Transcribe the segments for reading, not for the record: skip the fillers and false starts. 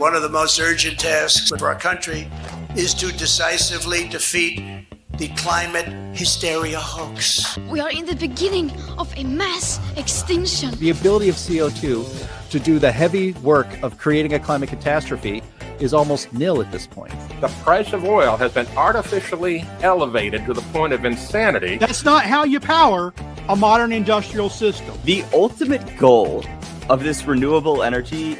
One of the most urgent tasks of our country is to decisively defeat the climate hysteria hoax. We are in the beginning of a mass extinction. The ability of CO2 to do the heavy work of creating a climate catastrophe is almost nil at this point. The price of oil has been artificially elevated to the point of insanity. That's not how you power a modern industrial system. The ultimate goal of this renewable energy,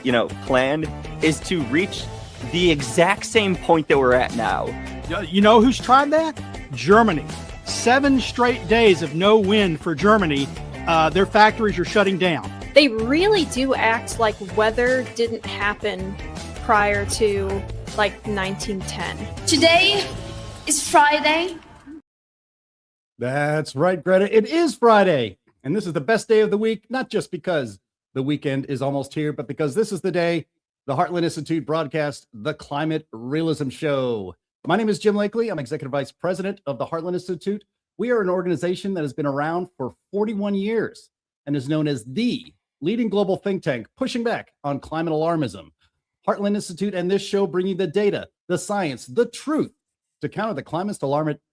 plan is to reach the exact same point that we're at now. You know who's tried that? Germany. 7 straight days of no wind for Germany. Their factories are shutting down. They really do act like weather didn't happen prior to 1910. Today is Friday. That's right, Greta. It is Friday. And this is the best day of the week, not just because the weekend is almost here, but because this is the day the Heartland Institute broadcasts the Climate Realism Show. My name is Jim Lakely. I'm Executive Vice President of the Heartland Institute. We are an organization that has been around for 41 years and is known as the leading global think tank pushing back on climate alarmism. Heartland Institute and this show bring you the data, the science, the truth to counter the climate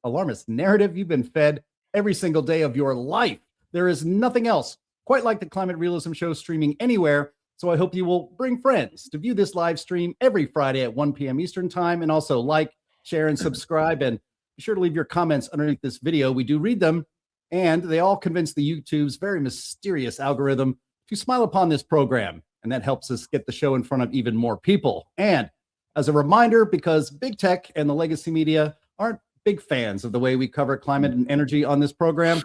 alarmist narrative you've been fed every single day of your life. There is nothing else quite like the Climate Realism Show streaming anywhere. So I hope you will bring friends to view this live stream every Friday at 1 p.m. Eastern time, and also like, share, and subscribe. And be sure to leave your comments underneath this video. We do read them, and they all convince the YouTube's very mysterious algorithm to smile upon this program. And that helps us get the show in front of even more people. And as a reminder, because big tech and the legacy media aren't big fans of the way we cover climate and energy on this program,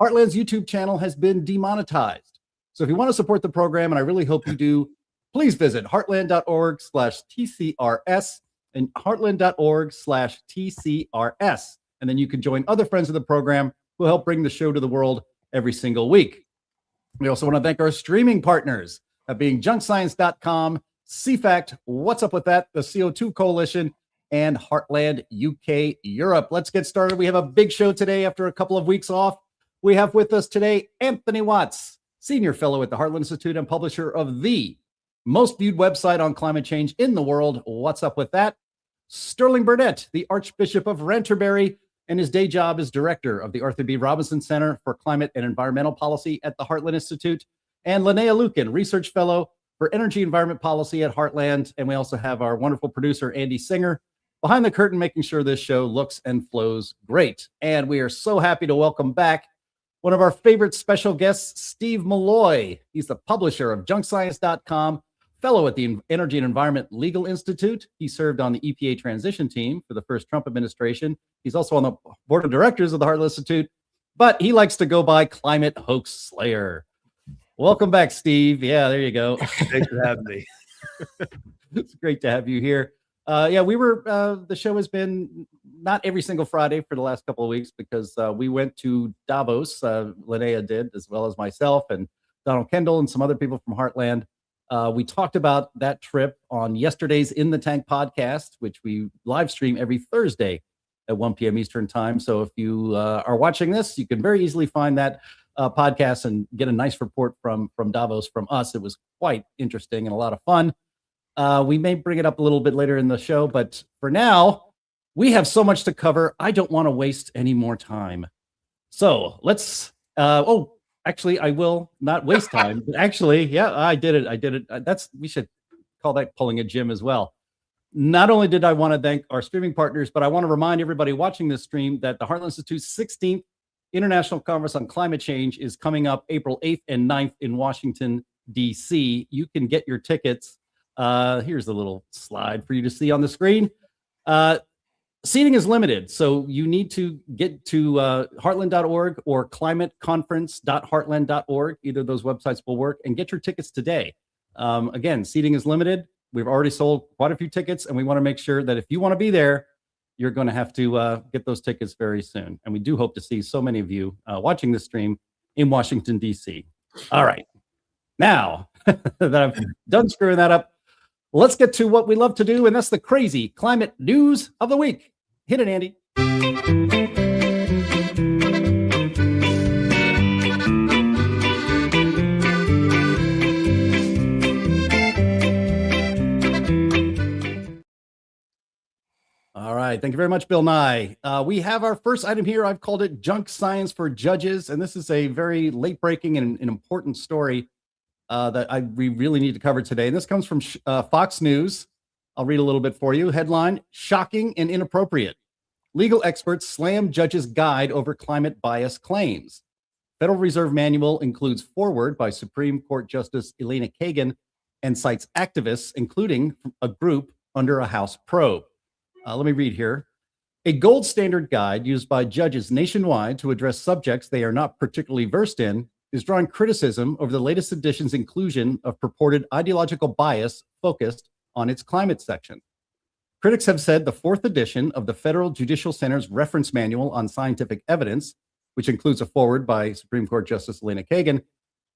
Heartland's YouTube channel has been demonetized. So if you want to support the program, and I really hope you do, please visit heartland.org/TCRS and heartland.org/TCRS. And then you can join other friends of the program who help bring the show to the world every single week. We also want to thank our streaming partners, being junkscience.com, CFACT, What's Up With That, the CO2 Coalition, and Heartland UK Europe. Let's get started. We have a big show today after a couple of weeks off. We have with us today Anthony Watts, Senior Fellow at the Heartland Institute and publisher of the most viewed website on climate change in the world, What's Up With That. Sterling Burnett, the Archbishop of Canterbury, and his day job is Director of the Arthur B. Robinson Center for Climate and Environmental Policy at the Heartland Institute. And Linnea Lucan, Research Fellow for Energy Environment Policy at Heartland. And we also have our wonderful producer, Andy Singer, behind the curtain, making sure this show looks and flows great. And we are so happy to welcome back one of our favorite special guests, Steve Milloy. He's the publisher of junkscience.com, fellow at the Energy and Environment Legal Institute. He served on the EPA transition team for the first Trump administration. He's also on the board of directors of the Heartland Institute, but he likes to go by Climate Hoax Slayer. Welcome back, Steve. Yeah, there you go. Thanks for having me. It's great to have you here. The show has been not every single Friday for the last couple of weeks because we went to Davos. Linnea did, as well as myself and Donald Kendall and some other people from Heartland. We talked about that trip on yesterday's In the Tank podcast, which we live stream every Thursday at 1 p.m. Eastern time. So if you are watching this, you can very easily find that podcast and get a nice report from Davos from us. It was quite interesting and a lot of fun. We may bring it up a little bit later in the show, but for now, we have so much to cover. I don't want to waste any more time. So let's, actually, I will not waste time. But actually, yeah, I did it. We should call that pulling a Jim as well. Not only did I want to thank our streaming partners, but I want to remind everybody watching this stream that the Heartland Institute's 16th International Conference on Climate Change is coming up April 8th and 9th in Washington, D.C. You can get your tickets. Here's a little slide for you to see on the screen. Seating is limited, so you need to get to heartland.org or climateconference.heartland.org. Either of those websites will work, and get your tickets today. Again, seating is limited. We've already sold quite a few tickets, and we want to make sure that if you want to be there, you're going to have to get those tickets very soon. And we do hope to see so many of you watching this stream in Washington, D.C. All right. Now that I've done screwing that up, let's get to what we love to do, and that's the crazy climate news of the week. Hit it, Andy. right. Thank you very much, Bill Nye. We have our first item here. I've called it Junk Science for Judges. And this is a very late breaking and an important story that we really need to cover today. And this comes from Fox News. I'll read a little bit for you. Headline, Shocking and Inappropriate. Legal experts slam judge's guide over climate bias claims. Federal Reserve Manual includes foreword by Supreme Court Justice Elena Kagan and cites activists, including a group under a House probe. Let me read here. A gold standard guide used by judges nationwide to address subjects they are not particularly versed in is drawing criticism over the latest edition's inclusion of purported ideological bias focused on its climate section. Critics have said the fourth edition of the Federal Judicial Center's reference manual on scientific evidence, which includes a foreword by Supreme Court Justice Elena Kagan,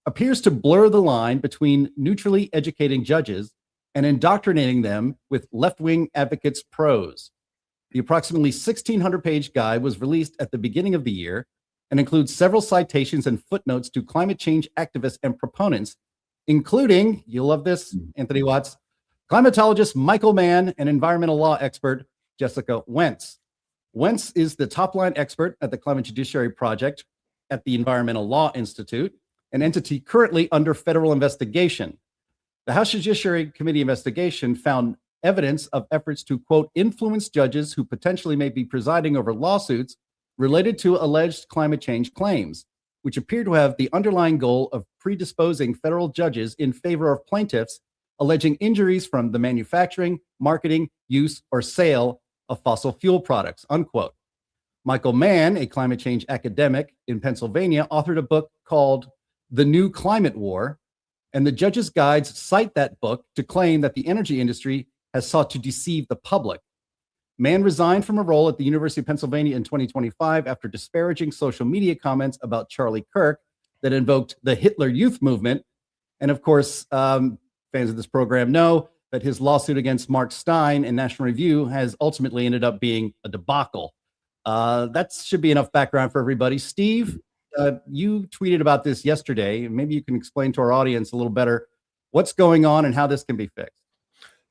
appears to blur the line between neutrally educating judges and indoctrinating them with left-wing advocates' prose. The approximately 1,600-page guide was released at the beginning of the year and includes several citations and footnotes to climate change activists and proponents, including, you'll love this, Anthony Watts, climatologist Michael Mann and environmental law expert Jessica Wentz. Wentz is the top-line expert at the Climate Judiciary Project at the Environmental Law Institute, an entity currently under federal investigation. The House Judiciary Committee investigation found evidence of efforts to, quote, influence judges who potentially may be presiding over lawsuits related to alleged climate change claims, which appear to have the underlying goal of predisposing federal judges in favor of plaintiffs alleging injuries from the manufacturing, marketing, use, or sale of fossil fuel products, unquote. Michael Mann, a climate change academic in Pennsylvania, authored a book called The New Climate War, and the judges' guides cite that book to claim that the energy industry has sought to deceive the public. Mann resigned from a role at the University of Pennsylvania in 2025 after disparaging social media comments about Charlie Kirk that invoked the Hitler Youth movement. And of course, fans of this program know that his lawsuit against Mark Stein and National Review has ultimately ended up being a debacle. That should be enough background for everybody. Steve, you tweeted about this yesterday. Maybe you can explain to our audience a little better what's going on and how this can be fixed.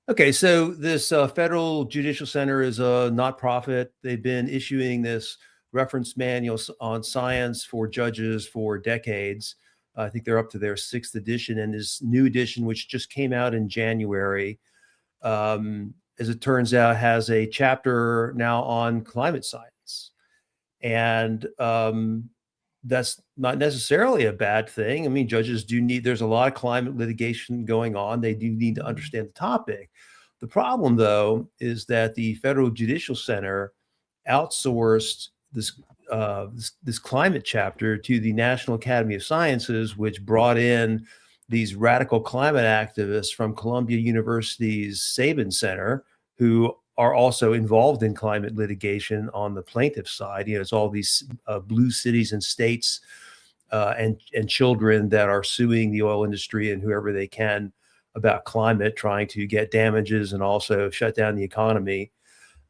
Okay, so this Federal Judicial Center is a not-profit. They've been issuing this reference manual on science for judges for decades. I think they're up to their 6th edition, and this new edition, which just came out in January, as it turns out, has a chapter now on climate science. And that's not necessarily a bad thing. I mean, judges do need, there's a lot of climate litigation going on. They do need to understand the topic. The problem, though, is that the Federal Judicial Center outsourced this climate chapter to the National Academy of Sciences, which brought in these radical climate activists from Columbia University's Sabin Center, who are also involved in climate litigation on the plaintiff side. You know, it's all these blue cities and states and children that are suing the oil industry and whoever they can about climate, trying to get damages and also shut down the economy.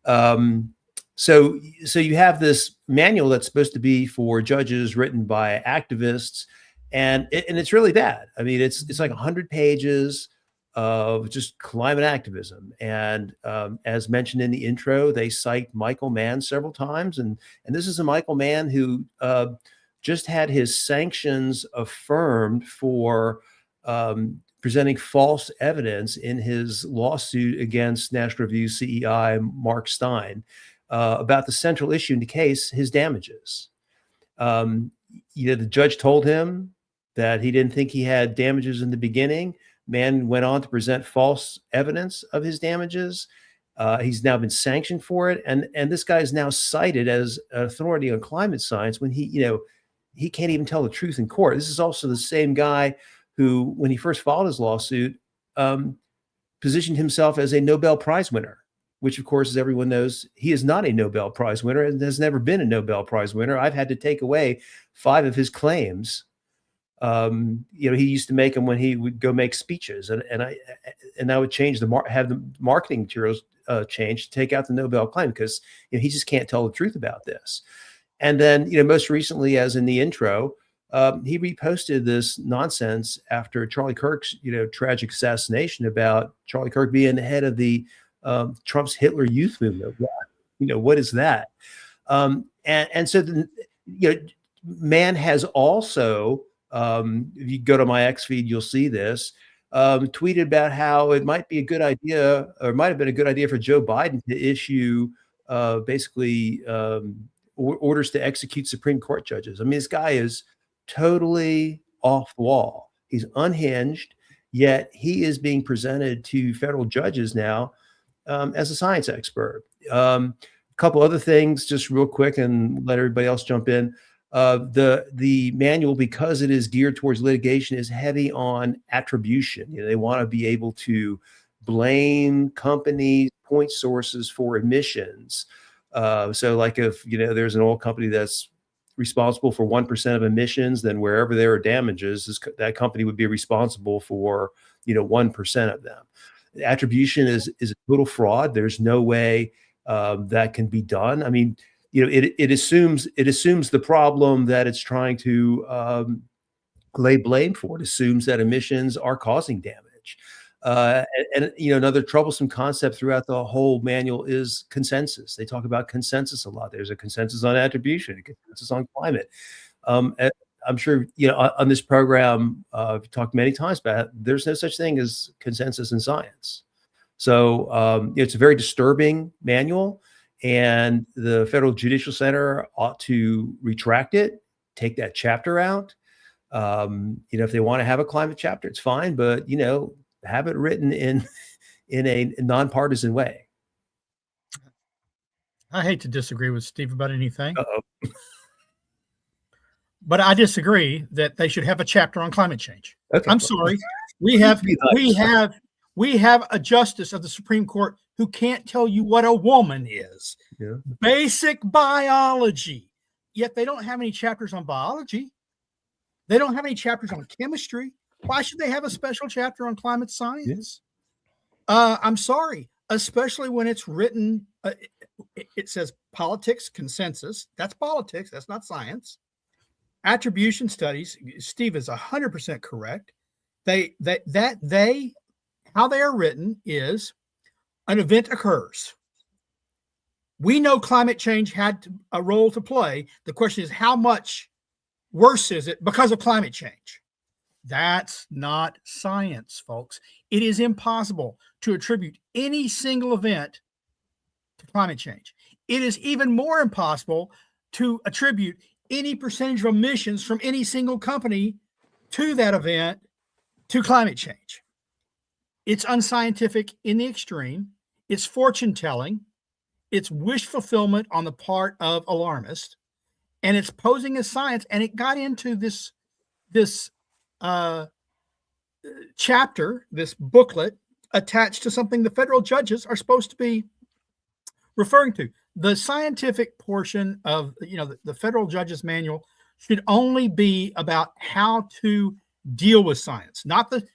So you have this manual that's supposed to be for judges, written by activists, and it's really bad. I mean, it's like 100 pages of just climate activism. And as mentioned in the intro, they cite Michael Mann several times, and this is a Michael Mann who just had his sanctions affirmed for presenting false evidence in his lawsuit against National Review CEI Mark Stein. About the central issue in the case, his damages. The judge told him that he didn't think he had damages in the beginning. Mann went on to present false evidence of his damages. He's now been sanctioned for it, and this guy is now cited as an authority on climate science when he can't even tell the truth in court. This is also the same guy who, when he first filed his lawsuit, positioned himself as a Nobel Prize winner, which, of course, as everyone knows, he is not a Nobel Prize winner and has never been a Nobel Prize winner. I've had to take away 5 of his claims. He used to make them when he would go make speeches, and I would change have the marketing materials changed to take out the Nobel claim, because he just can't tell the truth about this. And then, most recently, as in the intro, he reposted this nonsense after Charlie Kirk's tragic assassination about Charlie Kirk being the head of the Trump's Hitler Youth movement. what is that? And so man has also, if you go to my X feed, you'll see this, tweeted about how it might be a good idea, or might have been a good idea for Joe Biden to issue basically orders to execute Supreme Court judges. I mean, this guy is totally off the wall. He's unhinged, yet he is being presented to federal judges now as a science expert. A couple other things, just real quick, and let everybody else jump in. The manual, because it is geared towards litigation, is heavy on attribution. They want to be able to blame companies, point sources for emissions. So like if, there's an oil company that's responsible for 1% of emissions, then wherever there are damages, that company would be responsible for, 1% of them. Attribution is a total fraud. There's no way that can be done. I mean, it assumes the problem that it's trying to lay blame for. It assumes that emissions are causing damage. And another troublesome concept throughout the whole manual is consensus. They talk about consensus a lot. There's a consensus on attribution, a consensus on climate. I'm sure on this program, we've talked many times about it, there's no such thing as consensus in science. So it's a very disturbing manual, and the Federal Judicial Center ought to retract it, take that chapter out. If they want to have a climate chapter, it's fine, but have it written in a nonpartisan way. I hate to disagree with Steve about anything. Uh-oh. But I disagree that they should have a chapter on climate change. Okay. I'm sorry. We have a justice of the Supreme Court who can't tell you what a woman is. Yeah. Basic biology. Yet they don't have any chapters on biology. They don't have any chapters on chemistry. Why should they have a special chapter on climate science? I'm sorry, especially when it's written, it says politics, consensus. That's politics. That's not science. Attribution studies. Steve is 100% correct. How they are written is an event occurs. We know climate change had a role to play. The question is, how much worse is it because of climate change? That's not science, folks. It is impossible to attribute any single event to climate change. It is even more impossible to attribute any percentage of emissions from any single company to that event to climate change. It's unscientific in the extreme. It's fortune telling. It's wish fulfillment on the part of alarmists, and it's posing as science. And it got into this chapter, this booklet attached to something the federal judges are supposed to be referring to. The scientific portion of the federal judges manual should only be about how to deal with science, not the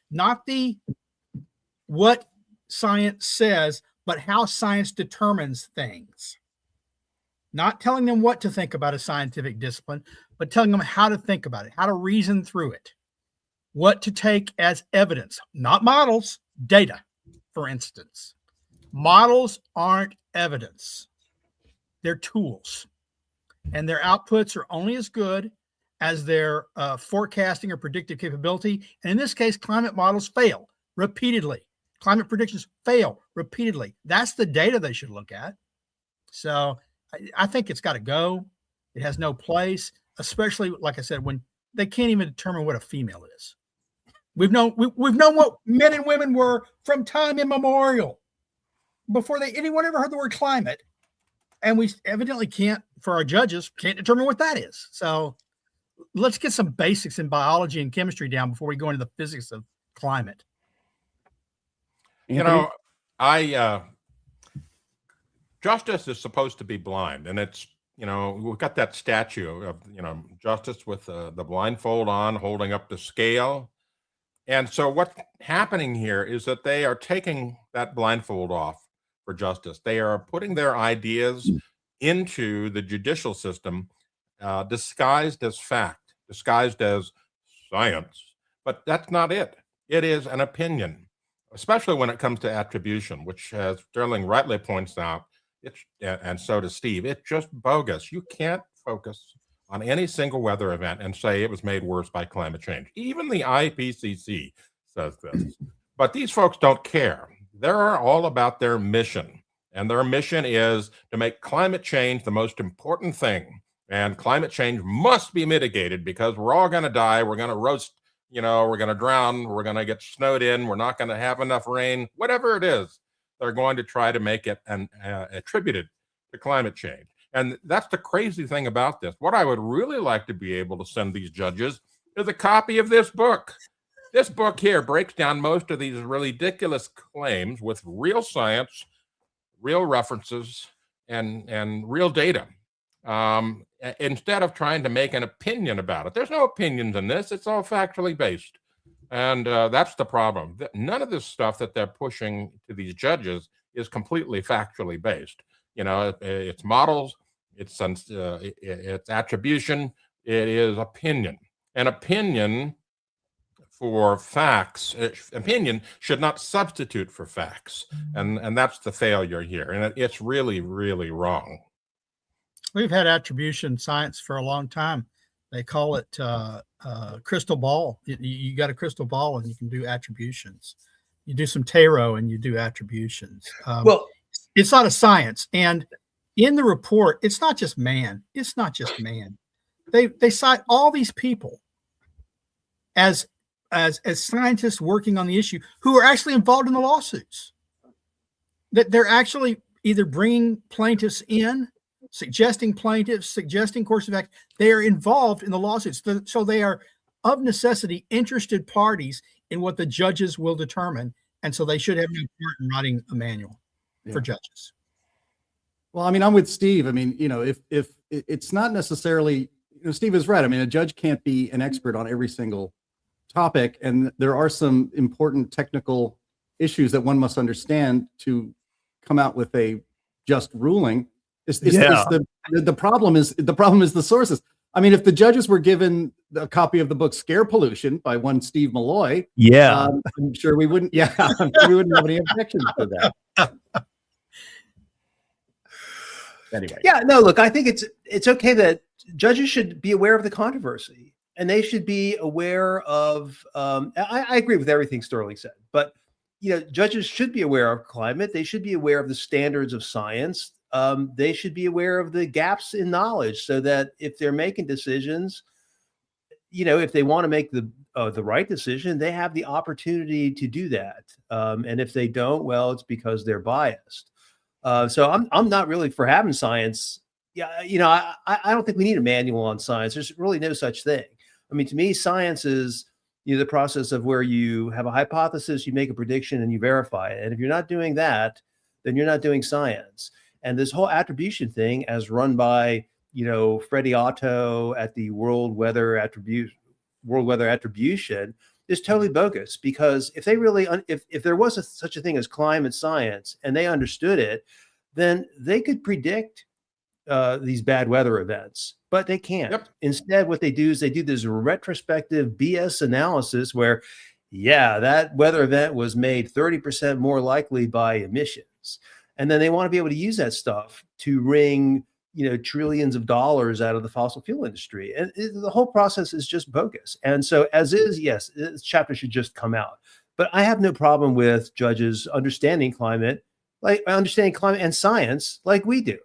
what science says, but how science determines things. Not telling them what to think about a scientific discipline, but telling them how to think about it, how to reason through it, what to take as evidence, not models, data, for instance. Models aren't evidence. They're tools, and their outputs are only as good as their forecasting or predictive capability. And in this case, climate models fail repeatedly. Climate predictions fail repeatedly. That's the data they should look at. So I think it's got to go. It has no place, especially, like I said, when they can't even determine what a female is. We've known what men and women were from time immemorial, before anyone ever heard the word climate. And we evidently can't, for our judges, can't determine what that is. So let's get some basics in biology and chemistry down before we go into the physics of climate. Justice is supposed to be blind, and it's, we've got that statue of, justice with the blindfold on, holding up the scale. And so what's happening here is that they are taking that blindfold off for justice. They are putting their ideas into the judicial system, disguised as fact, disguised as science. But that's not it. It is an opinion, especially when it comes to attribution, which, as Sterling rightly points out, And so does Steve. It's just bogus. You can't focus on any single weather event and say it was made worse by climate change. Even the IPCC says this. But these folks don't care. They're all about their mission. And their mission is to make climate change the most important thing. And climate change must be mitigated because we're all going to die. We're going to roast, we're going to drown. We're going to get snowed in. We're not going to have enough rain. Whatever it is, they're going to try to make it attributed to climate change. And that's the crazy thing about this. What I would really like to be able to send these judges is a copy of this book. This book here breaks down most of these ridiculous claims with real science, real references, and real data, instead of trying to make an opinion about it. There's no opinions in this. It's all factually based. And that's the problem. None of this stuff that they're pushing to these judges is completely factually based. It's models, it's attribution, it is opinion. And opinion for facts, opinion should not substitute for facts. And that's the failure here. And it's really, really wrong. We've had attribution science for a long time. They call it crystal ball. You got a crystal ball and you can do attributions. You do some tarot and you do attributions. Well, it's not a science. And in the report, it's not just man. It's not just man. They cite all these people as scientists working on the issue who are actually involved in the lawsuits. That they're actually either bringing plaintiffs in, suggesting plaintiffs, suggesting course of action. They are involved in the lawsuits. So they are of necessity interested parties in what the judges will determine. And so they should have no part in writing a manual for judges. Well, I mean, I'm with Steve. I mean, if it's not necessarily, Steve is right. I mean, a judge can't be an expert on every single topic. And there are some important technical issues that one must understand to come out with a just ruling. The problem is the sources. I mean, if the judges were given a copy of the book Scare Pollution by one Steve Milloy, I'm sure we wouldn't. Yeah, I'm sure we wouldn't have any objections to that. Anyway, look, I think it's okay that judges should be aware of the controversy and they should be aware of. I agree with everything Sterling said, but judges should be aware of climate. They should be aware of the standards of science. They should be aware of the gaps in knowledge so that if they're making decisions, if they want to make the right decision, they have the opportunity to do that. And if they don't, well, it's because they're biased. So I'm not really for having science. I don't think we need a manual on science. There's really no such thing. I mean, to me, science is the process of where you have a hypothesis, you make a prediction, and you verify it. And if you're not doing that, then you're not doing science. And this whole attribution thing, as run by Freddie Otto at the World Weather Attribution, is totally bogus. Because if they really, if there was such a thing as climate science and they understood it, then they could predict these bad weather events. But they can't. Yep. Instead, what they do is they do this retrospective BS analysis where, that weather event was made 30% more likely by emissions. And then they want to be able to use that stuff to wring, trillions of dollars out of the fossil fuel industry. And the whole process is just bogus. And so as is, yes, this chapter should just come out. But I have no problem with judges understanding climate and science like we do.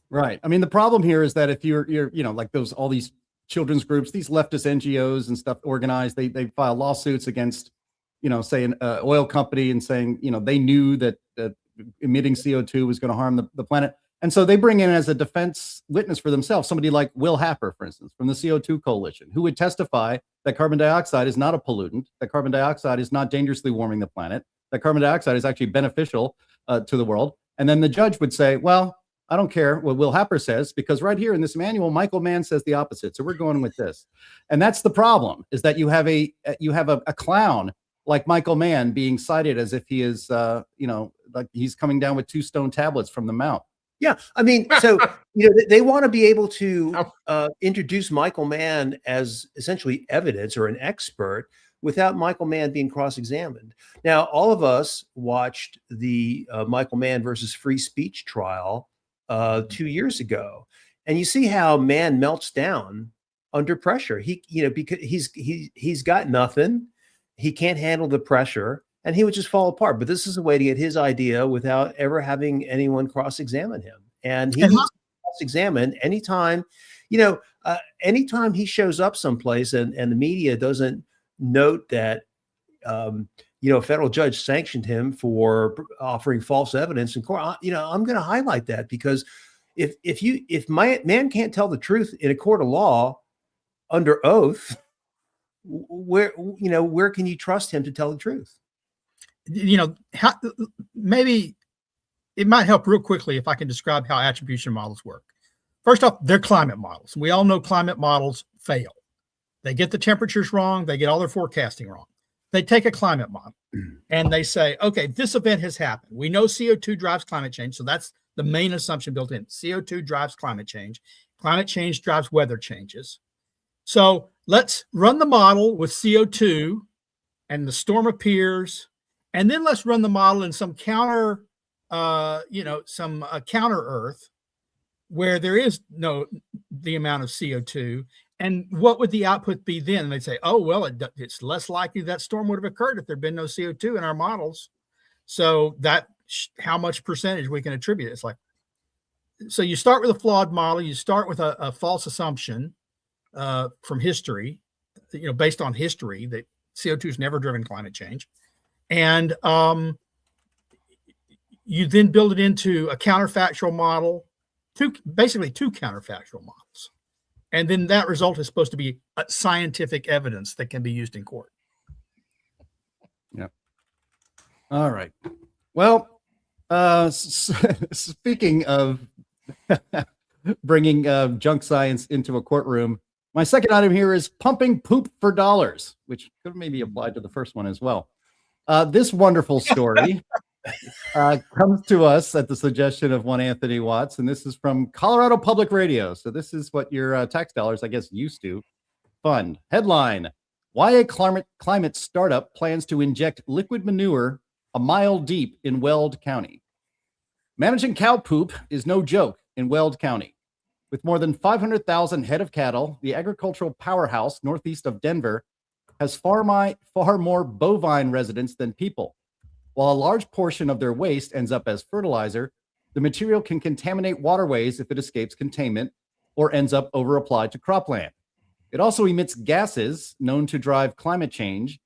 right. I mean, the problem here is that if you're like all these children's groups, these leftist NGOs and stuff organized, they file lawsuits against, say an oil company and saying, they knew that emitting CO2 was going to harm the planet. And so they bring in as a defense witness for themselves, somebody like Will Happer, for instance, from the CO2 Coalition, who would testify that carbon dioxide is not a pollutant, that carbon dioxide is not dangerously warming the planet, that carbon dioxide is actually beneficial to the world. And then the judge would say, well, I don't care what Will Happer says, because right here in this manual, Michael Mann says the opposite. So we're going with this. And that's the problem, is that you have a clown like Michael Mann being cited as if he is, like he's coming down with 2 stone tablets from the mount. Yeah, I mean, so they want to be able to introduce Michael Mann as essentially evidence or an expert, without Michael Mann being cross-examined. Now, all of us watched the Michael Mann versus free speech trial 2 years ago, and you see how Mann melts down under pressure. Because he's got nothing, he can't handle the pressure, and he would just fall apart. But this is a way to get his idea without ever having anyone cross-examine him. And he needs to cross-examine anytime, anytime he shows up someplace and the media doesn't note that, a federal judge sanctioned him for offering false evidence in court. I'm going to highlight that, because if Mann can't tell the truth in a court of law under oath, where can you trust him to tell the truth? Maybe it might help real quickly if I can describe how attribution models work. First off, they're climate models. We all know climate models fail. They get the temperatures wrong. They get all their forecasting wrong. They take a climate model and they say, okay, this event has happened. We know CO2 drives climate change. So that's the main assumption built in. CO2 drives climate change. Climate change drives weather changes. So let's run the model with CO2 and the storm appears. And then let's run the model in some counter Earth where there is the amount of CO2. And what would the output be then? And they'd say, oh, well, it's less likely that storm would have occurred if there'd been no CO2 in our models. So how much percentage we can attribute. It's like, so you start with a flawed model. You start with a false assumption from history, based on history that CO2 has never driven climate change. And you then build it into a counterfactual model, basically two counterfactual models. And then that result is supposed to be scientific evidence that can be used in court. Yeah. All right. Well, speaking of bringing junk science into a courtroom, my second item here is pumping poop for dollars, which could maybe apply to the first one as well. This wonderful story comes to us at the suggestion of one Anthony Watts, and this is from Colorado Public Radio. So this is what your tax dollars, I guess, used to fund. Headline: Why a climate startup plans to inject liquid manure a mile deep in Weld County. Managing cow poop is no joke in Weld County. With more than 500,000 head of cattle, the agricultural powerhouse northeast of Denver has far more bovine residents than people. While a large portion of their waste ends up as fertilizer, the material can contaminate waterways if it escapes containment or ends up over-applied to cropland. It also emits gases known to drive climate change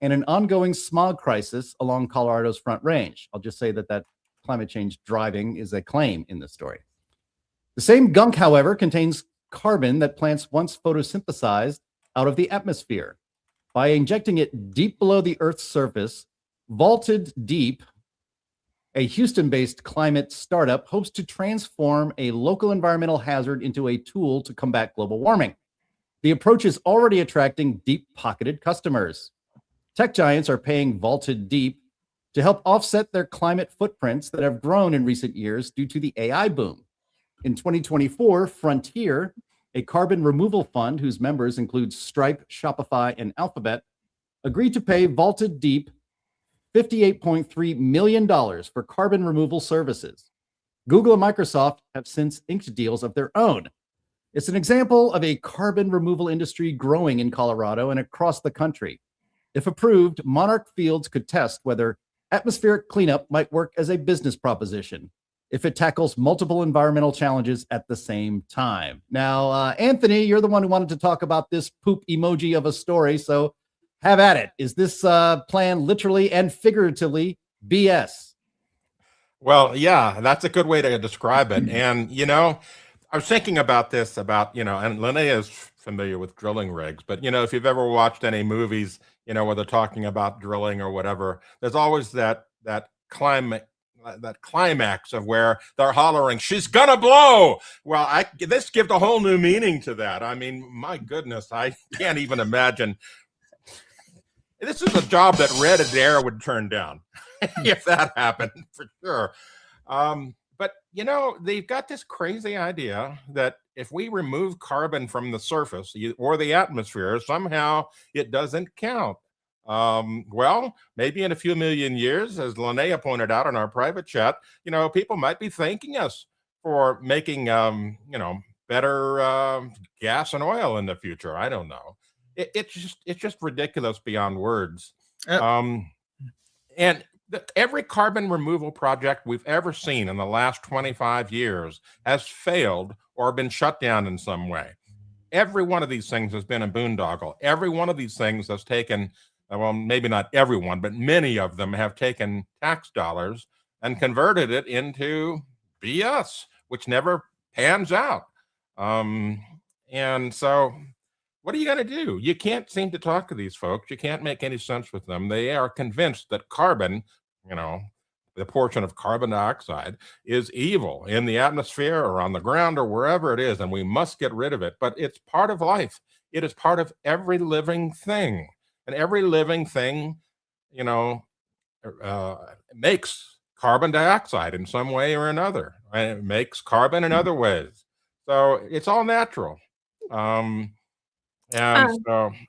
and an ongoing smog crisis along Colorado's Front Range. I'll just say that climate change driving is a claim in this story. The same gunk, however, contains carbon that plants once photosynthesized out of the atmosphere. By injecting it deep below the Earth's surface, Vaulted Deep, a Houston-based climate startup, hopes to transform a local environmental hazard into a tool to combat global warming. The approach is already attracting deep-pocketed customers. Tech giants are paying Vaulted Deep to help offset their climate footprints that have grown in recent years due to the AI boom. In 2024, Frontier, a carbon removal fund whose members include Stripe, Shopify, and Alphabet, agreed to pay Vaulted Deep $58.3 million for carbon removal services. Google and Microsoft have since inked deals of their own. It's an example of a carbon removal industry growing in Colorado and across the country. If approved, Monarch Fields could test whether atmospheric cleanup might work as a business proposition if it tackles multiple environmental challenges at the same time. Now, Anthony, you're the one who wanted to talk about this poop emoji of a story, so have at it. Is this plan literally and figuratively BS? Well, yeah, that's a good way to describe it. And, I was thinking about this, and Linnea is familiar with drilling rigs, but, if you've ever watched any movies, where they're talking about drilling or whatever, there's always that climax of where they're hollering, "She's gonna blow." Well, this gives a whole new meaning to that. I mean, my goodness, I can't even imagine. This is a job that Red Adair would turn down if that happened, for sure. But, they've got this crazy idea that if we remove carbon from the surface or the atmosphere, somehow it doesn't count. Well, maybe in a few million years, as Linnea pointed out in our private chat, people might be thanking us for making, better gas and oil in the future. I don't know. It's just ridiculous beyond words. And every carbon removal project we've ever seen in the last 25 years has failed or been shut down in some way. Every one of these things has been a boondoggle. Every one of these things has taken, well, maybe not everyone, but many of them have taken tax dollars and converted it into BS, which never pans out. And so what are you going to do? You can't seem to talk to these folks. You can't make any sense with them. They are convinced that carbon, the portion of carbon dioxide, is evil in the atmosphere or on the ground or wherever it is, and we must get rid of it. But it's part of life. It is part of every living thing. And every living thing, makes carbon dioxide in some way or another. And it makes carbon in other ways. So it's all natural. So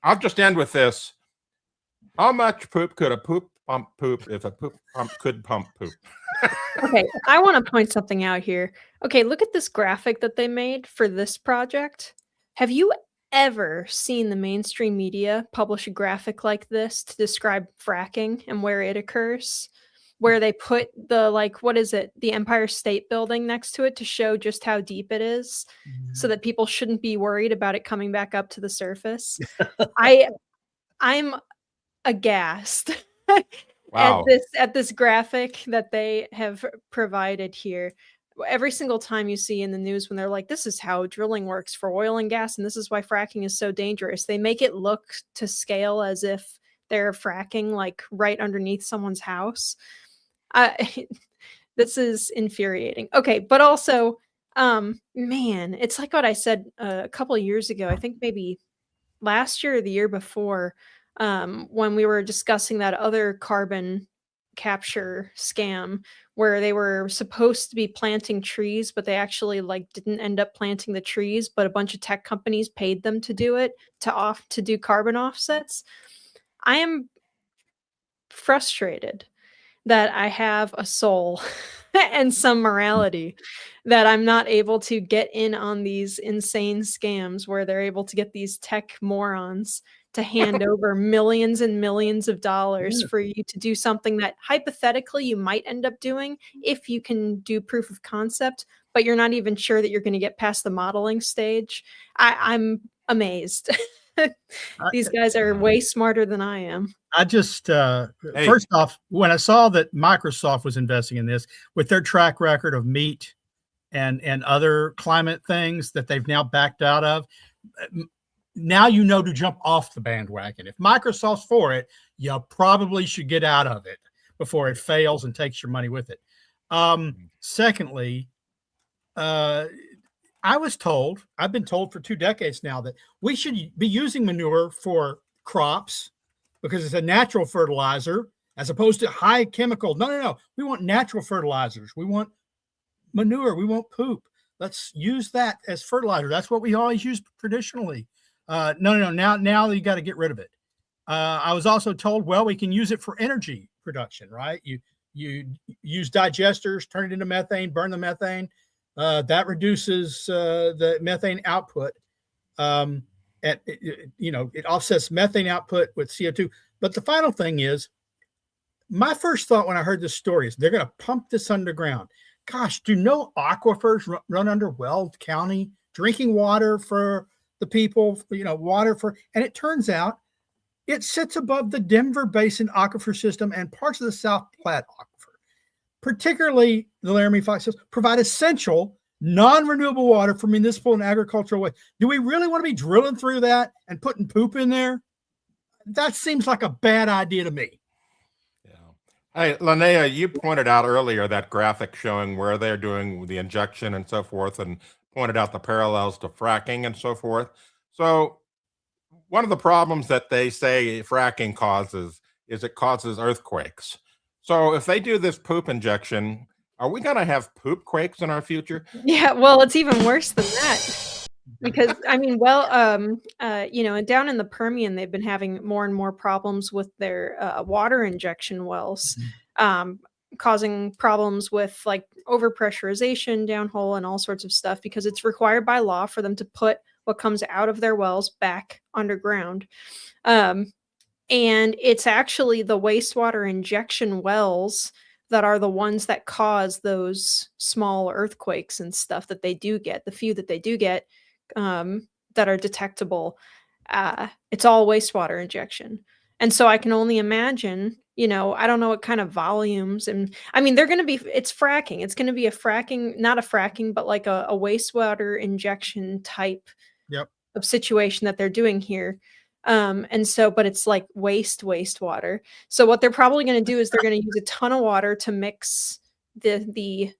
I'll just end with this. How much poop could a poop pump poop if a poop pump could pump poop? Okay, I want to point something out here. Okay, look at this graphic that they made for this project. Have you ever seen the mainstream media publish a graphic like this to describe fracking and where it occurs? Where they put the, the Empire State Building next to it to show just how deep it is, so that people shouldn't be worried about it coming back up to the surface. I'm aghast Wow. at this graphic that they have provided here. Every single time you see in the news when they're like, this is how drilling works for oil and gas, and this is why fracking is so dangerous, they make it look to scale as if they're fracking like right underneath someone's house. This is infuriating. Okay, but also, man, it's like what I said a couple of years ago. I think maybe last year or the year before, when we were discussing that other carbon capture scam where they were supposed to be planting trees, but they actually didn't end up planting the trees, but a bunch of tech companies paid them to do it, to do carbon offsets. I am frustrated that I have a soul and some morality, that I'm not able to get in on these insane scams where they're able to get these tech morons to hand over millions and millions of dollars for you to do something that hypothetically you might end up doing if you can do proof of concept, but you're not even sure that you're going to get past the modeling stage. I'm amazed. These guys are way smarter than I am. I just, first off, when I saw that Microsoft was investing in this with their track record of meat and other climate things that they've now backed out of, now you know to jump off the bandwagon. If Microsoft's for it, you probably should get out of it before it fails and takes your money with it. Secondly, I've been told for 2 decades now that we should be using manure for crops because it's a natural fertilizer as opposed to high chemical. No. We want natural fertilizers. We want manure. We want poop. Let's use that as fertilizer. That's what we always used traditionally. No. Now you got to get rid of it. I was also told, well, we can use it for energy production, right? You use digesters, turn it into methane, burn the methane. That reduces the methane output. It offsets methane output with CO2. But the final thing is, my first thought when I heard this story is they're going to pump this underground. Gosh, do no aquifers run under Weld County? Drinking water for the people, and it turns out it sits above the Denver Basin aquifer system and parts of the South Platte aquifer. Particularly, the Laramie Fox says, provide essential non-renewable water for municipal and agricultural waste. Do we really want to be drilling through that and putting poop in there? That seems like a bad idea to me. Yeah. Hey, Linnea, you pointed out earlier that graphic showing where they're doing the injection and so forth, and pointed out the parallels to fracking and so forth. So one of the problems that they say fracking causes is it causes earthquakes. So if they do this poop injection, are we going to have poop quakes in our future? Yeah, well, it's even worse than that. because I mean, well, and down in the Permian, they've been having more and more problems with their water injection wells, causing problems with like overpressurization downhole and all sorts of stuff because it's required by law for them to put what comes out of their wells back underground. And it's actually the wastewater injection wells that are the ones that cause those small earthquakes and stuff that they do get, the few that they do get that are detectable. It's all wastewater injection. And so I can only imagine, I don't know what kind of volumes. And I mean, it's fracking. It's going to be a fracking, not a fracking, but like a wastewater injection type of situation that they're doing here. But it's like wastewater. So what they're probably going to do is they're going to use a ton of water to mix the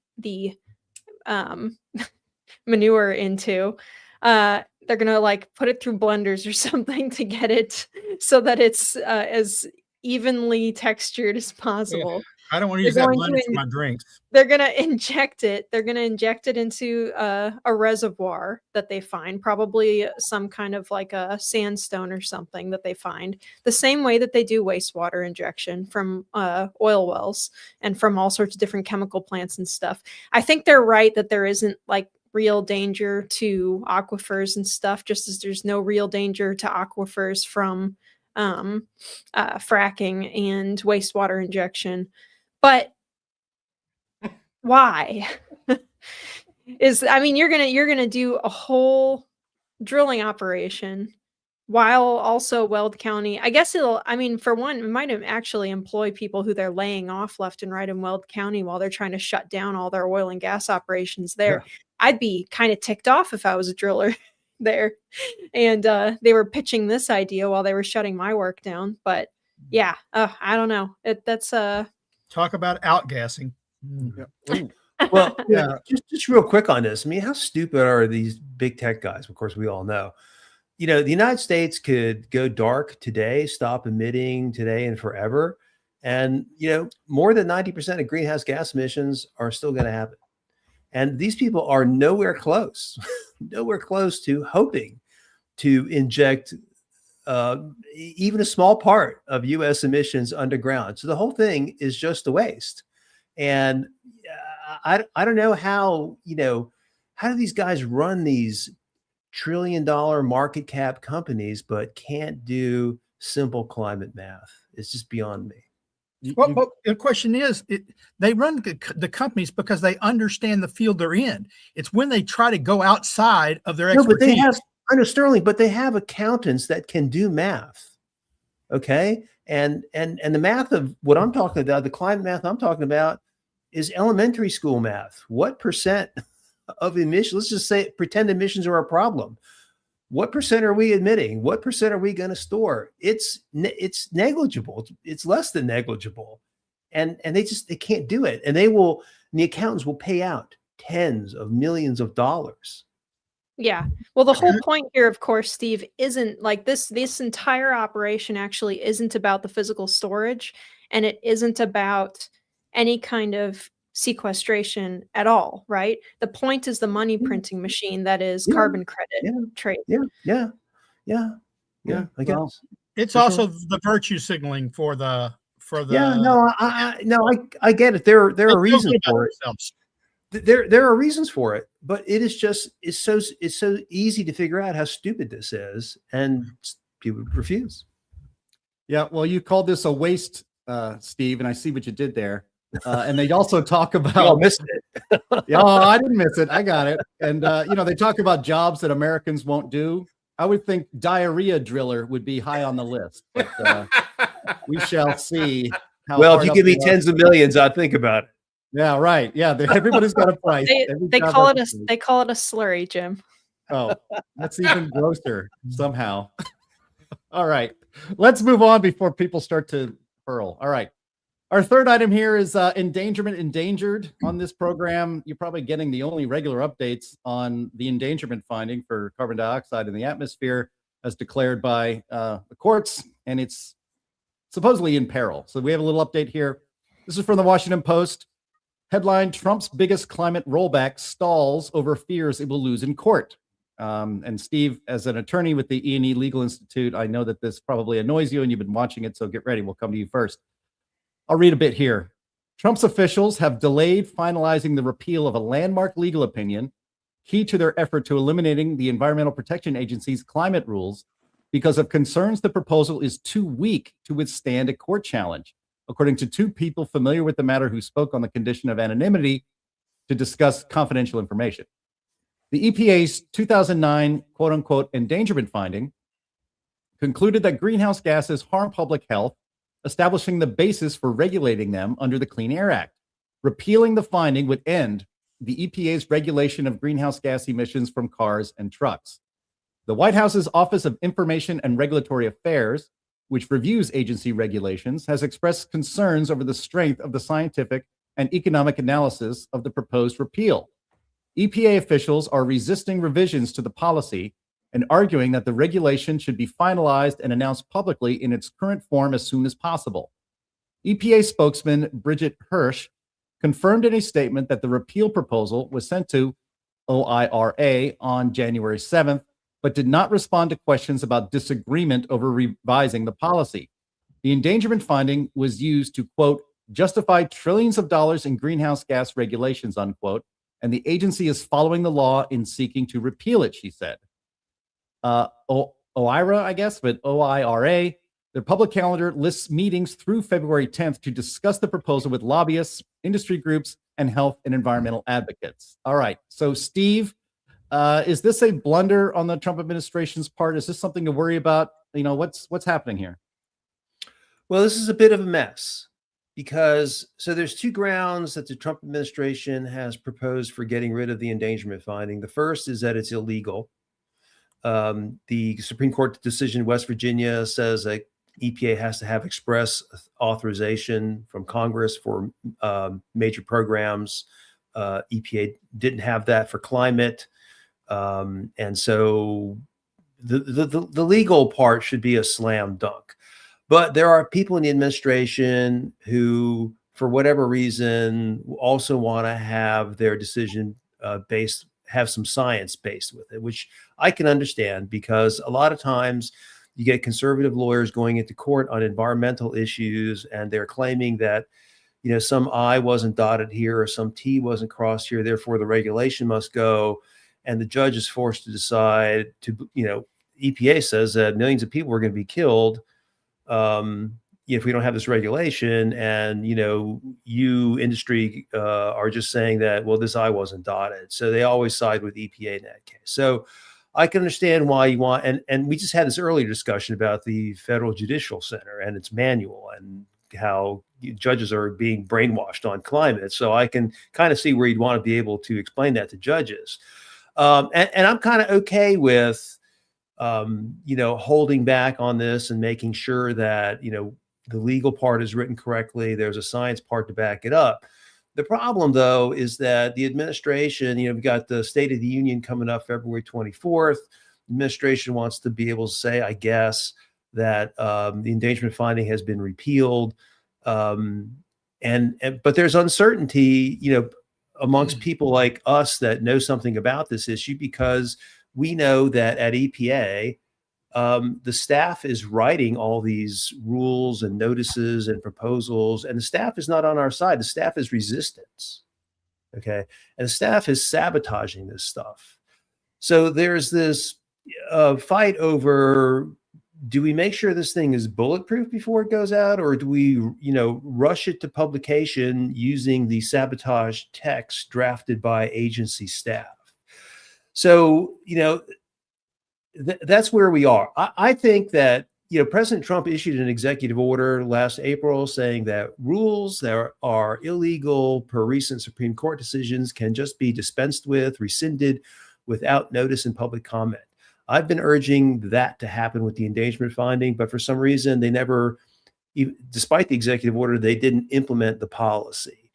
manure into. They're going to like put it through blenders or something to get it so that it's as evenly textured as possible. Yeah. I don't want to use that blender for my drinks. They're going to inject it. They're going to inject it into a reservoir that they find, probably some kind of like a sandstone or something that they find, the same way that they do wastewater injection from oil wells and from all sorts of different chemical plants and stuff. I think they're right that there isn't like real danger to aquifers and stuff, just as there's no real danger to aquifers from fracking and wastewater injection. But why? You're gonna do a whole drilling operation while also Weld County. I guess for one, it might actually employ people who they're laying off left and right in Weld County while they're trying to shut down all their oil and gas operations there. Yeah. I'd be kind of ticked off if I was a driller there. And they were pitching this idea while they were shutting my work down. But yeah, I don't know. That's talk about outgassing. Yeah. Well, just real quick on this. I mean, how stupid are these big tech guys? Of course, we all know. The United States could go dark today, stop emitting today and forever. And, more than 90% of greenhouse gas emissions are still going to happen. And these people are nowhere close to hoping to inject even a small part of U.S. emissions underground. So the whole thing is just a waste. And I don't know how do these guys run these trillion-dollar market cap companies, but can't do simple climate math? It's just beyond me. Well, the question is, they run the companies because they understand the field they're in. It's when they try to go outside of their expertise. But they have, I know, Sterling, but they have accountants that can do math. Okay. And the math of what I'm talking about, the climate math I'm talking about, is elementary school math. What percent of emissions, let's just say, pretend emissions are a problem. What percent are we emitting? What percent are we going to store? It's negligible. It's less than negligible. And they can't do it. And the accountants will pay out tens of millions of dollars. Yeah. Well, the whole point here, of course, Steve, isn't like this entire operation actually isn't about the physical storage, and it isn't about any kind of sequestration at all, right? The point is the money printing machine that is carbon credit trade. Yeah. I guess it's also the virtue signaling for the. I get it. There are reasons for it. There are reasons for it, but it's so easy to figure out how stupid this is, and people refuse. Yeah, well, you called this a waste, Steve, and I see what you did there. And they also talk about. Oh, missed it. Yeah, I didn't miss it. I got it. And they talk about jobs that Americans won't do. I would think diarrhea driller would be high on the list, but we shall see. Well, if you give me tens of millions, I'd think about it. Yeah, right. Yeah, everybody's got a price. They call it a slurry, Jim. Oh, that's even grosser somehow. All right, let's move on before people start to hurl. All right. Our third item here is endangerment endangered. On this program, you're probably getting the only regular updates on the endangerment finding for carbon dioxide in the atmosphere as declared by the courts, and it's supposedly in peril. So we have a little update here. This is from the Washington Post. Headline: Trump's biggest climate rollback stalls over fears it will lose in court. And Steve, as an attorney with the E&E Legal Institute, I know that this probably annoys you and you've been watching it, so get ready. We'll come to you first. I'll read a bit here. Trump's officials have delayed finalizing the repeal of a landmark legal opinion key to their effort to eliminating the Environmental Protection Agency's climate rules because of concerns the proposal is too weak to withstand a court challenge, according to two people familiar with the matter who spoke on the condition of anonymity to discuss confidential information. The EPA's 2009 quote-unquote endangerment finding concluded that greenhouse gases harm public health, establishing the basis for regulating them under the Clean Air Act. Repealing the finding would end the EPA's regulation of greenhouse gas emissions from cars and trucks. The White House's Office of Information and Regulatory Affairs, which reviews agency regulations, has expressed concerns over the strength of the scientific and economic analysis of the proposed repeal. EPA officials are resisting revisions to the policy and arguing that the regulation should be finalized and announced publicly in its current form as soon as possible. EPA spokesman Bridget Hirsch confirmed in a statement that the repeal proposal was sent to OIRA on January 7th, but did not respond to questions about disagreement over revising the policy. The endangerment finding was used to, quote, justify trillions of dollars in greenhouse gas regulations, unquote, and the agency is following the law in seeking to repeal it, she said. OIRA, I guess, but OIRA, their public calendar lists meetings through February 10th to discuss the proposal with lobbyists, industry groups, and health and environmental advocates. All right, so Steve, is this a blunder on the Trump administration's part? Is this something to worry about? You know, what's happening here? Well, this is a bit of a mess because there's two grounds that the Trump administration has proposed for getting rid of the endangerment finding. The first is that it's illegal. The Supreme Court decision in West Virginia says that EPA has to have express authorization from Congress for major programs. EPA didn't have that for climate. And so the legal part should be a slam dunk. But there are people in the administration who, for whatever reason, also want to have their decision have some science based with it, which I can understand because a lot of times you get conservative lawyers going into court on environmental issues and they're claiming that, you know, some I wasn't dotted here or some T wasn't crossed here, therefore the regulation must go. And the judge is forced to decide to, you know, EPA says that millions of people are going to be killed if we don't have this regulation. And, you know, you industry are just saying that, well, this I wasn't dotted. So they always side with EPA in that case. So I can understand why you want, and we just had this earlier discussion about the Federal Judicial Center and its manual and how judges are being brainwashed on climate. So I can kind of see where you'd want to be able to explain that to judges. And I'm kind of okay with, you know, holding back on this and making sure that, you know, the legal part is written correctly. There's a science part to back it up. The problem, though, is that the administration, you know, we've got the State of the Union coming up February 24th. The administration wants to be able to say, I guess, that the endangerment finding has been repealed. But there's uncertainty, you know, amongst people like us that know something about this issue, because we know that at EPA, the staff is writing all these rules and notices and proposals, and the staff is not on our side. The staff is resistance. Okay. And the staff is sabotaging this stuff. So there's this fight over, do we make sure this thing is bulletproof before it goes out, or do we, you know, rush it to publication using the sabotage text drafted by agency staff? So, you know, that's where we are. I think that, you know, President Trump issued an executive order last April saying that rules that are illegal per recent Supreme Court decisions can just be dispensed with, rescinded without notice and public comment. I've been urging that to happen with the endangerment finding, but for some reason they never, despite the executive order, they didn't implement the policy.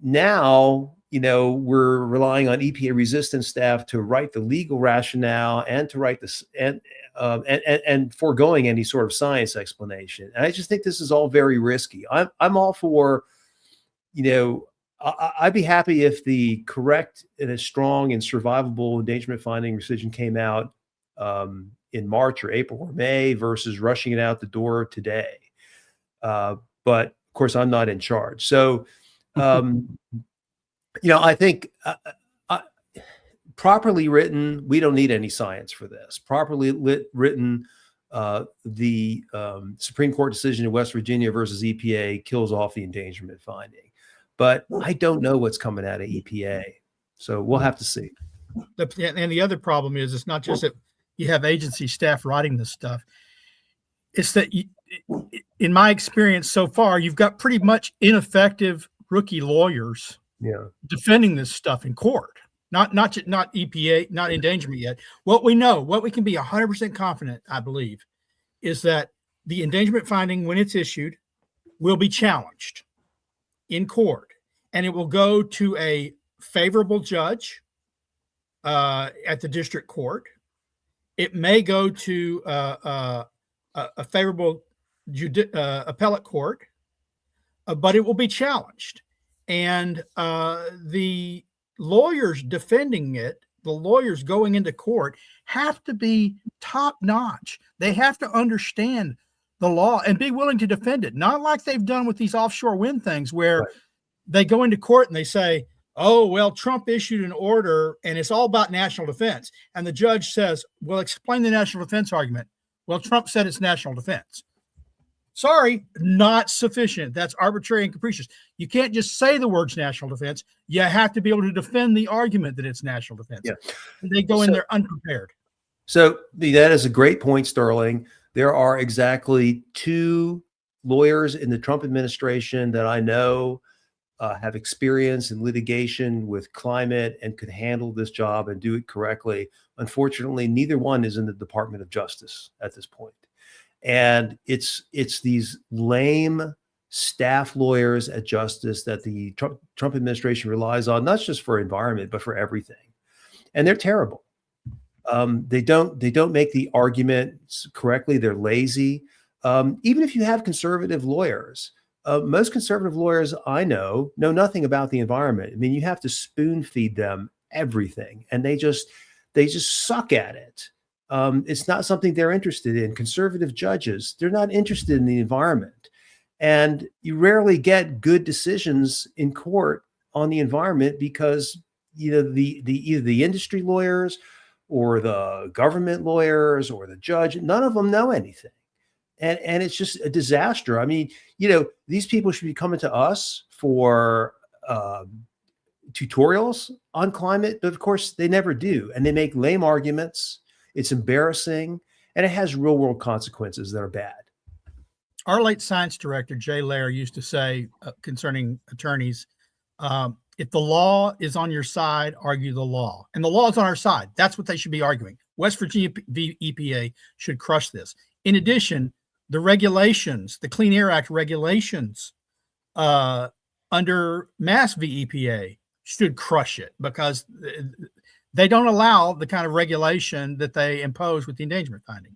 Now, you know, we're relying on EPA resistance staff to write the legal rationale and to write this and foregoing any sort of science explanation. And I just think this is all very risky. I'm all for, you know, I'd be happy if the correct and a strong and survivable endangerment finding decision came out in March or April or May versus rushing it out the door today. But of course, I'm not in charge. So, I think properly written, we don't need any science for this. Properly written, the Supreme Court decision in West Virginia versus EPA kills off the endangerment finding. But I don't know what's coming out of EPA. So we'll have to see. And the other problem is, it's not just that you have agency staff writing this stuff. It's that, in my experience so far, you've got pretty much ineffective rookie lawyers defending this stuff in court. Not EPA, not endangerment yet. What we know, what we can be 100% confident, I believe, is that the endangerment finding, when it's issued, will be challenged in court, and it will go to a favorable judge at the district court. It may go to a favorable appellate court, but it will be challenged. And the lawyers defending it, the lawyers going into court, have to be top notch. They have to understand the law and be willing to defend it. Not like they've done with these offshore wind things, where they go into court and they say, oh, well, Trump issued an order and it's all about national defense. And the judge says, well, explain the national defense argument. Well, Trump said it's national defense. Sorry, not sufficient. That's arbitrary and capricious. You can't just say the words national defense. You have to be able to defend the argument that it's national defense. Yeah. And they go in there unprepared. So that is a great point, Sterling. There are exactly 2 lawyers in the Trump administration that I know have experience in litigation with climate and could handle this job and do it correctly. Unfortunately, neither one is in the Department of Justice at this point. And it's these lame staff lawyers at Justice that the Trump administration relies on, not just for environment, but for everything. And they're terrible. They don't make the arguments correctly. They're lazy. Even if you have conservative lawyers, most conservative lawyers I know nothing about the environment. I mean, you have to spoon feed them everything, and they just suck at it. It's not something they're interested in. Conservative judges, they're not interested in the environment, and you rarely get good decisions in court on the environment because either the industry lawyers or the government lawyers or the judge, none of them know anything. And it's just a disaster. I mean, these people should be coming to us for tutorials on climate, but of course they never do. And they make lame arguments. It's embarrassing, and it has real world consequences that are bad. Our late science director, Jay Lair, used to say concerning attorneys, if the law is on your side, argue the law. And the law is on our side. That's what they should be arguing. West Virginia v. EPA should crush this. In addition, the regulations, the Clean Air Act regulations under Mass v. EPA should crush it, because they don't allow the kind of regulation that they impose with the endangerment finding.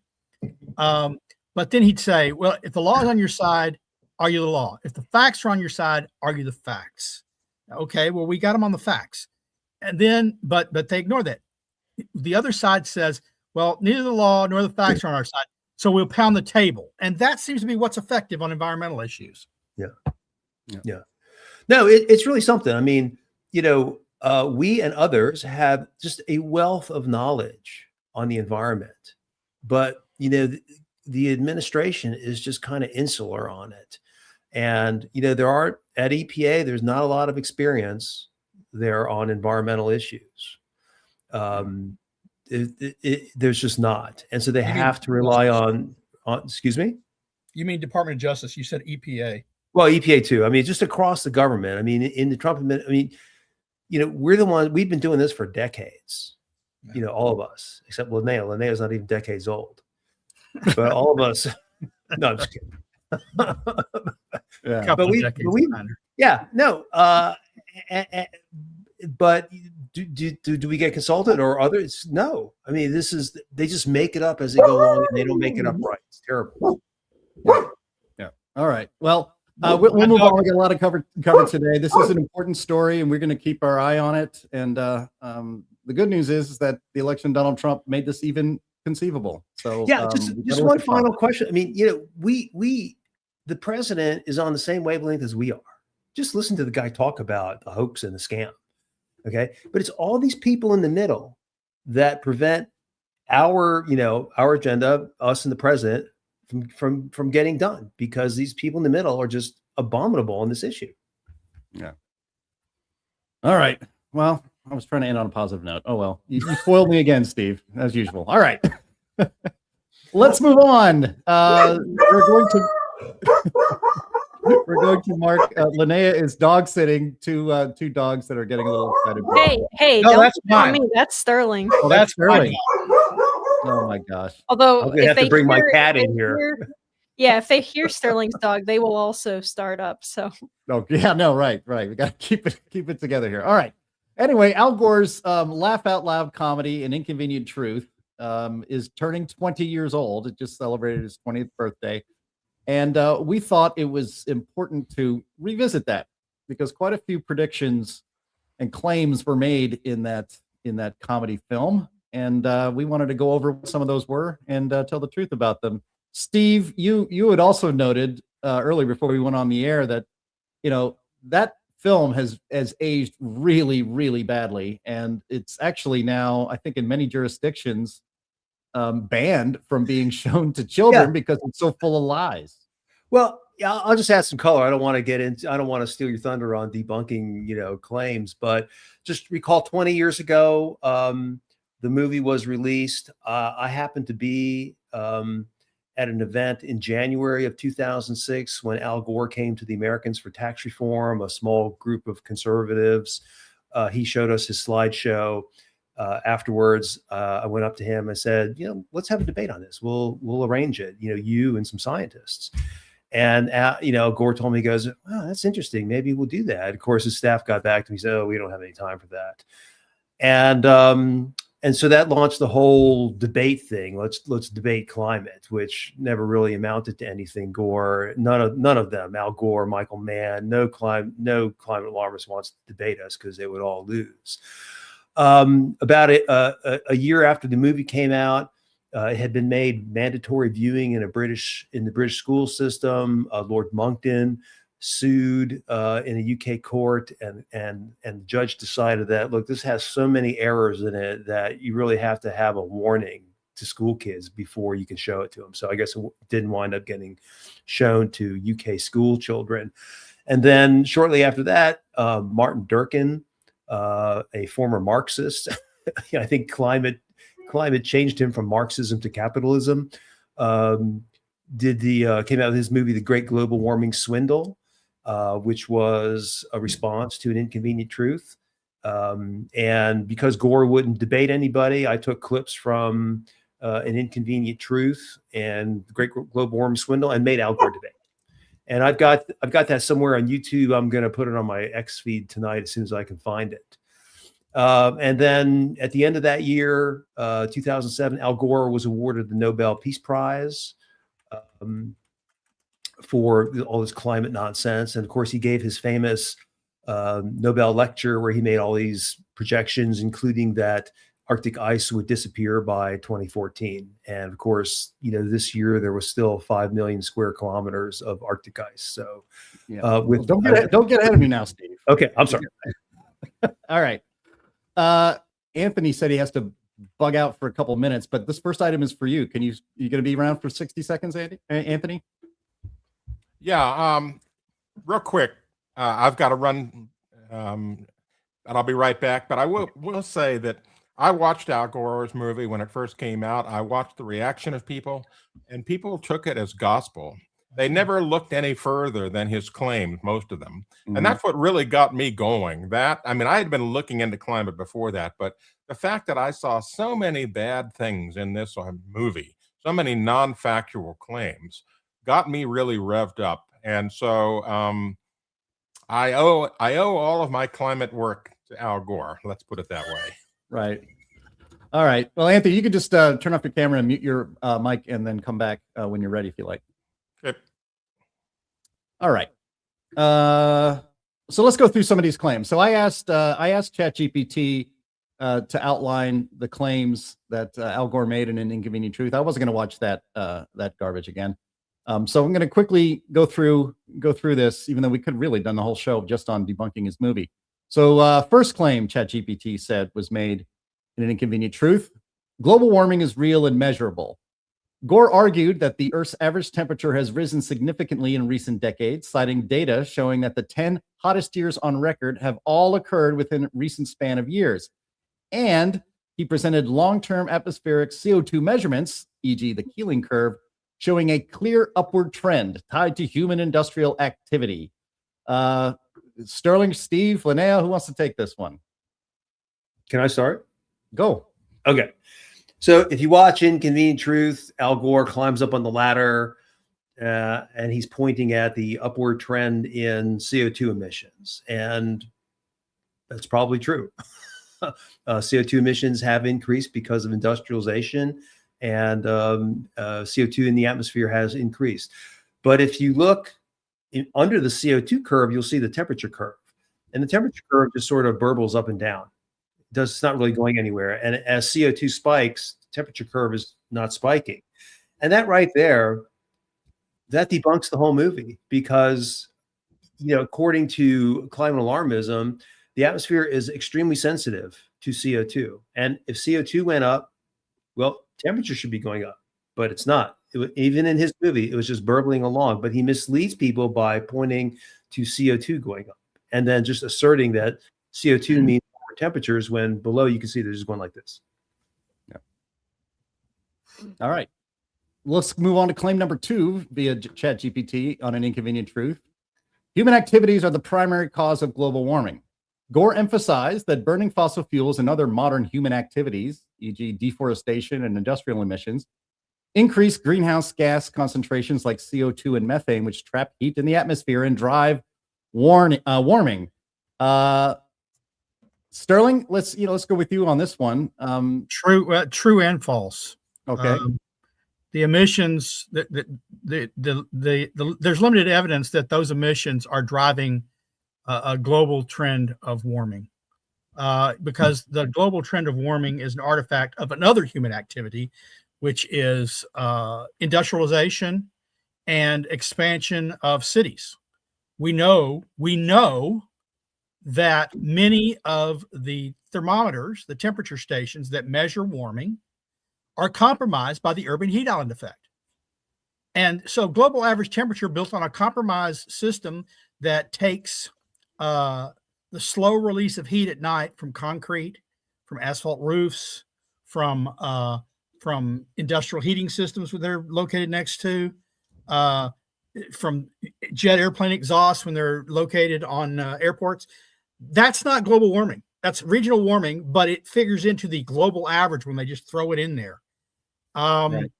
But then he'd say, well, if the law is on your side, argue the law. If the facts are on your side, argue the facts. Okay, well, we got them on the facts. And then, but they ignore that. The other side says, well, neither the law nor the facts are on our side, so we'll pound the table. And that seems to be what's effective on environmental issues. Yeah. No, it's really something. I mean, we and others have just a wealth of knowledge on the environment, but the administration is just kind of insular on it. And there aren't, at EPA, there's not a lot of experience there on environmental issues. There's just not. And so they have to rely on, excuse me? You mean Department of Justice? You said EPA. Well, EPA too. I mean, just across the government. I mean, in the Trump administration, we're the ones, we've been doing this for decades, all of us, except Linnea. Linnea's not even decades old. But all of us, no, I'm just kidding. Yeah. But we but do we get consulted or others? No. I mean, they just make it up as they go along, and they don't make it up right. It's terrible. Yeah. All right. Well, We'll move on. We got a lot of covered today. This is an important story, and we're going to keep our eye on it. And the good news is that the election of Donald Trump made this even conceivable. So yeah, just one final question. I mean, the president is on the same wavelength as we are. Just listen to the guy talk about the hoax and the scam. Okay, but it's all these people in the middle that prevent our agenda, us and the president, from getting done, because these people in the middle are just abominable on this issue. Yeah. All right. Well, I was trying to end on a positive note. Oh well, you foiled me again, Steve, as usual. All right. Let's move on. We're going to mark. Linnea is dog sitting two dogs that are getting a little excited. Hey, No, don't that's tell mine. me. That's Sterling. Oh, that's Sterling. fine. Oh my gosh. Although I'm gonna have to bring my cat in here. If they hear Sterling's dog, they will also start up. So. Oh yeah, no, right. We got to keep it together here. All right. Anyway, Al Gore's laugh out loud comedy, An Inconvenient Truth, is turning 20 years old. It just celebrated his 20th birthday. And we thought it was important to revisit that, because quite a few predictions and claims were made in that comedy film. And we wanted to go over what some of those were and tell the truth about them. Steve, you had also noted earlier before we went on the air that, that film has aged really, really badly. And it's actually now, I think in many jurisdictions, banned from being shown to children because it's so full of lies. Well, yeah, I'll just add some color. I don't want to steal your thunder on debunking, claims, but just recall 20 years ago, the movie was released. I happened to be at an event in January of 2006 when Al Gore came to the Americans for Tax Reform, a small group of conservatives. He showed us his slideshow. Afterwards, I went up to him and said, let's have a debate on this. We'll arrange it, you and some scientists. And, Gore told me, he goes, oh, that's interesting. Maybe we'll do that. Of course, his staff got back to me and said, oh, we don't have any time for that. And so that launched the whole debate thing. Let's debate climate, which never really amounted to anything. Gore, none of them, Al Gore, Michael Mann, no climate alarmist wants to debate us because they would all lose. About a year after the movie came out, it had been made mandatory viewing in the British school system. Lord Monckton sued in a UK court, and the judge decided that, look, this has so many errors in it that you really have to have a warning to school kids before you can show it to them. So I guess it didn't wind up getting shown to UK school children. And then shortly after that, Martin Durkin, a former Marxist, I think climate changed him from Marxism to capitalism, came out with his movie, The Great Global Warming Swindle, which was a response to An Inconvenient Truth. And because Gore wouldn't debate anybody, I took clips from An Inconvenient Truth and The Great Global Warming Swindle and made Al Gore debate. And I've got that somewhere on YouTube. I'm going to put it on my X feed tonight as soon as I can find it. And then at the end of that year, 2007, Al Gore was awarded the Nobel Peace Prize for all this climate nonsense. And of course, he gave his famous Nobel lecture where he made all these projections, including that Arctic ice would disappear by 2014. And of course, this year there was still 5 million square kilometers of Arctic ice. So don't get ahead of me now, Steve. Okay, I'm sorry. All right. Anthony said he has to bug out for a couple minutes, but this first item is for you. You going to be around for 60 seconds, Anthony? Yeah. Real quick. I've got to run, and I'll be right back. But I will say that I watched Al Gore's movie when it first came out. I watched the reaction of people, and people took it as gospel. They never looked any further than his claims, most of them. Mm-hmm. And that's what really got me going. I had been looking into climate before that, but the fact that I saw so many bad things in this movie, so many non-factual claims, got me really revved up. And so I owe all of my climate work to Al Gore. Let's put it that way. Right. All right. Well, Anthony, you can just turn off your camera and mute your mic and then come back when you're ready if you like. Yep. All right. So let's go through some of these claims. So I asked ChatGPT to outline the claims that Al Gore made in An Inconvenient Truth. I wasn't going to watch that garbage again. So I'm going to quickly go through this, even though we could have really done the whole show just on debunking his movie. So first claim ChatGPT said was made in An Inconvenient Truth: global warming is real and measurable. Gore argued that the Earth's average temperature has risen significantly in recent decades, citing data showing that the 10 hottest years on record have all occurred within a recent span of years. And he presented long-term atmospheric CO2 measurements, e.g. the Keeling curve, showing a clear upward trend tied to human industrial activity. Sterling, Steve, Linnea, who wants to take this one? Can I start? Go. Okay. So if you watch Inconvenient Truth, Al Gore climbs up on the ladder and he's pointing at the upward trend in CO2 emissions. And that's probably true. CO2 emissions have increased because of industrialization, and CO2 in the atmosphere has increased. But if you look under the CO2 curve, you'll see the temperature curve. And the temperature curve just sort of burbles up and down. It's not really going anywhere. And as CO2 spikes, the temperature curve is not spiking. And that right there, that debunks the whole movie, because, according to climate alarmism, the atmosphere is extremely sensitive to CO2. And if CO2 went up, well, temperature should be going up, but it's not. Even in his movie, it was just burbling along, but he misleads people by pointing to CO2 going up and then just asserting that CO2 means temperatures, when below you can see they're just going like this. Yeah. All right. Let's move on to claim number 2 via ChatGPT on An Inconvenient Truth. Human activities are the primary cause of global warming. Gore emphasized that burning fossil fuels and other modern human activities, e.g. deforestation and industrial emissions, increase greenhouse gas concentrations like CO2 and methane, which trap heat in the atmosphere and drive warming. Sterling, let's go with you on this one. True and false. Okay. The emissions, there's limited evidence that those emissions are driving a global trend of warming, because the global trend of warming is an artifact of another human activity, which is industrialization and expansion of cities. We know that many of the thermometers, the temperature stations that measure warming, are compromised by the urban heat island effect. And so global average temperature built on a compromised system that takes the slow release of heat at night from concrete, from asphalt roofs, from industrial heating systems where they're located next to, from jet airplane exhaust when they're located on airports. That's not global warming. That's regional warming, but it figures into the global average when they just throw it in there. Right.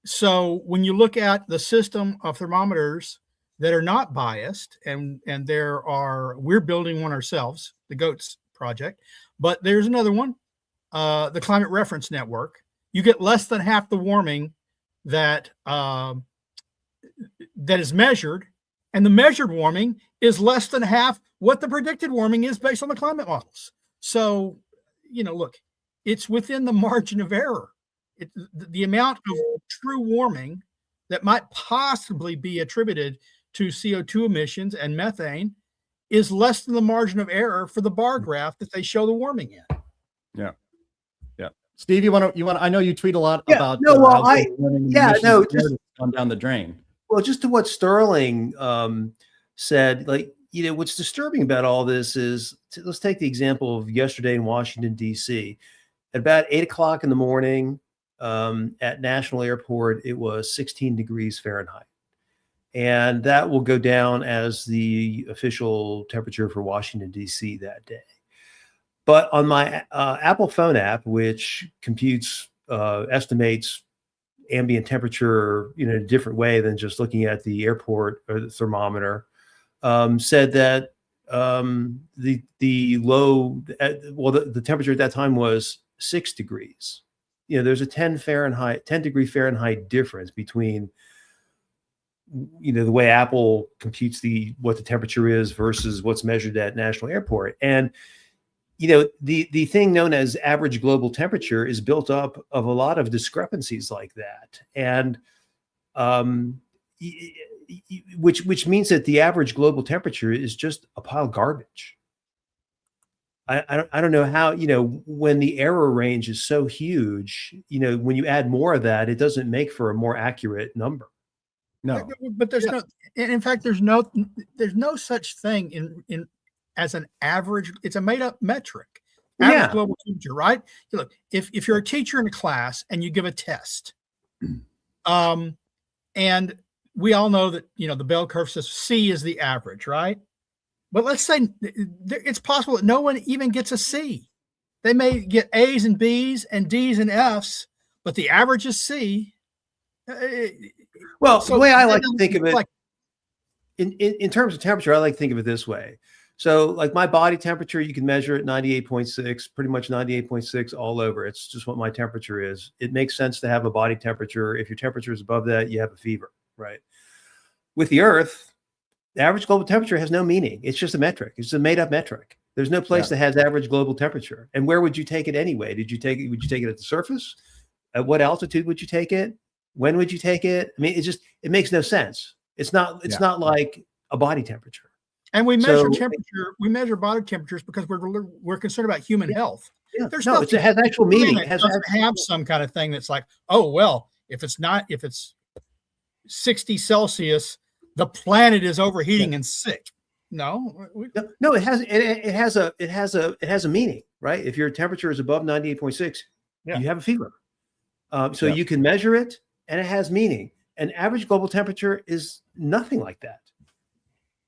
So when you look at the system of thermometers that are not biased, and we're building one ourselves, the GOATS project, but there's another one, the Climate Reference Network. You get less than half the warming that is measured, and the measured warming is less than half what the predicted warming is based on the climate models. So, look, it's within the margin of error. The amount of true warming that might possibly be attributed to CO2 emissions and methane is less than the margin of error for the bar graph that they show the warming in. Yeah. Yeah. Steve, you want to, I know you tweet a lot about gone down the drain. Well, just to what Sterling said, what's disturbing about all this is, let's take the example of yesterday in Washington, D.C. At about 8 o'clock in the morning at National Airport, it was 16 degrees Fahrenheit. And that will go down as the official temperature for Washington, D.C. that day. But on my Apple phone app, which estimates ambient temperature in a different way than just looking at the airport or the thermometer, said that the temperature at that time was 6 degrees. There's a 10 degree Fahrenheit difference between the way Apple computes what the temperature is versus what's measured at National Airport. And the thing known as average global temperature is built up of a lot of discrepancies like that, and which means that the average global temperature is just a pile of garbage. I don't know how, when the error range is so huge, when you add more of that, it doesn't make for a more accurate number. No, but there's no, and in fact, there's no such thing in as an average. It's a made up metric. Average global temperature, right? Look, if you're a teacher in a class and you give a test, and we all know that, the bell curve says C is the average, right? But let's say it's possible that no one even gets a C. They may get A's and B's and D's and F's, but the average is C. Well, the way I like to think of it, in terms of temperature, I like to think of it this way. So like my body temperature, you can measure at 98.6, pretty much 98.6 all over. It's just what my temperature is. It makes sense to have a body temperature. If your temperature is above that, you have a fever, right? With the Earth, the average global temperature has no meaning. It's just a metric. It's a made up metric. There's no place that has average global temperature. And where would you take it anyway? Would you take it at the surface? At what altitude would you take it? When would you take it? I mean, it makes no sense. It's not like a body temperature. And we measure temperature. We measure body temperatures because we're concerned about human health. Yeah. It has actual meaning. It doesn't have some kind of thing that's like, oh, well, if it's 60 Celsius, the planet is overheating and sick. No, it has a meaning, right? If your temperature is above 98.6, you have a fever. So you can measure it, and it has meaning. And average global temperature is nothing like that.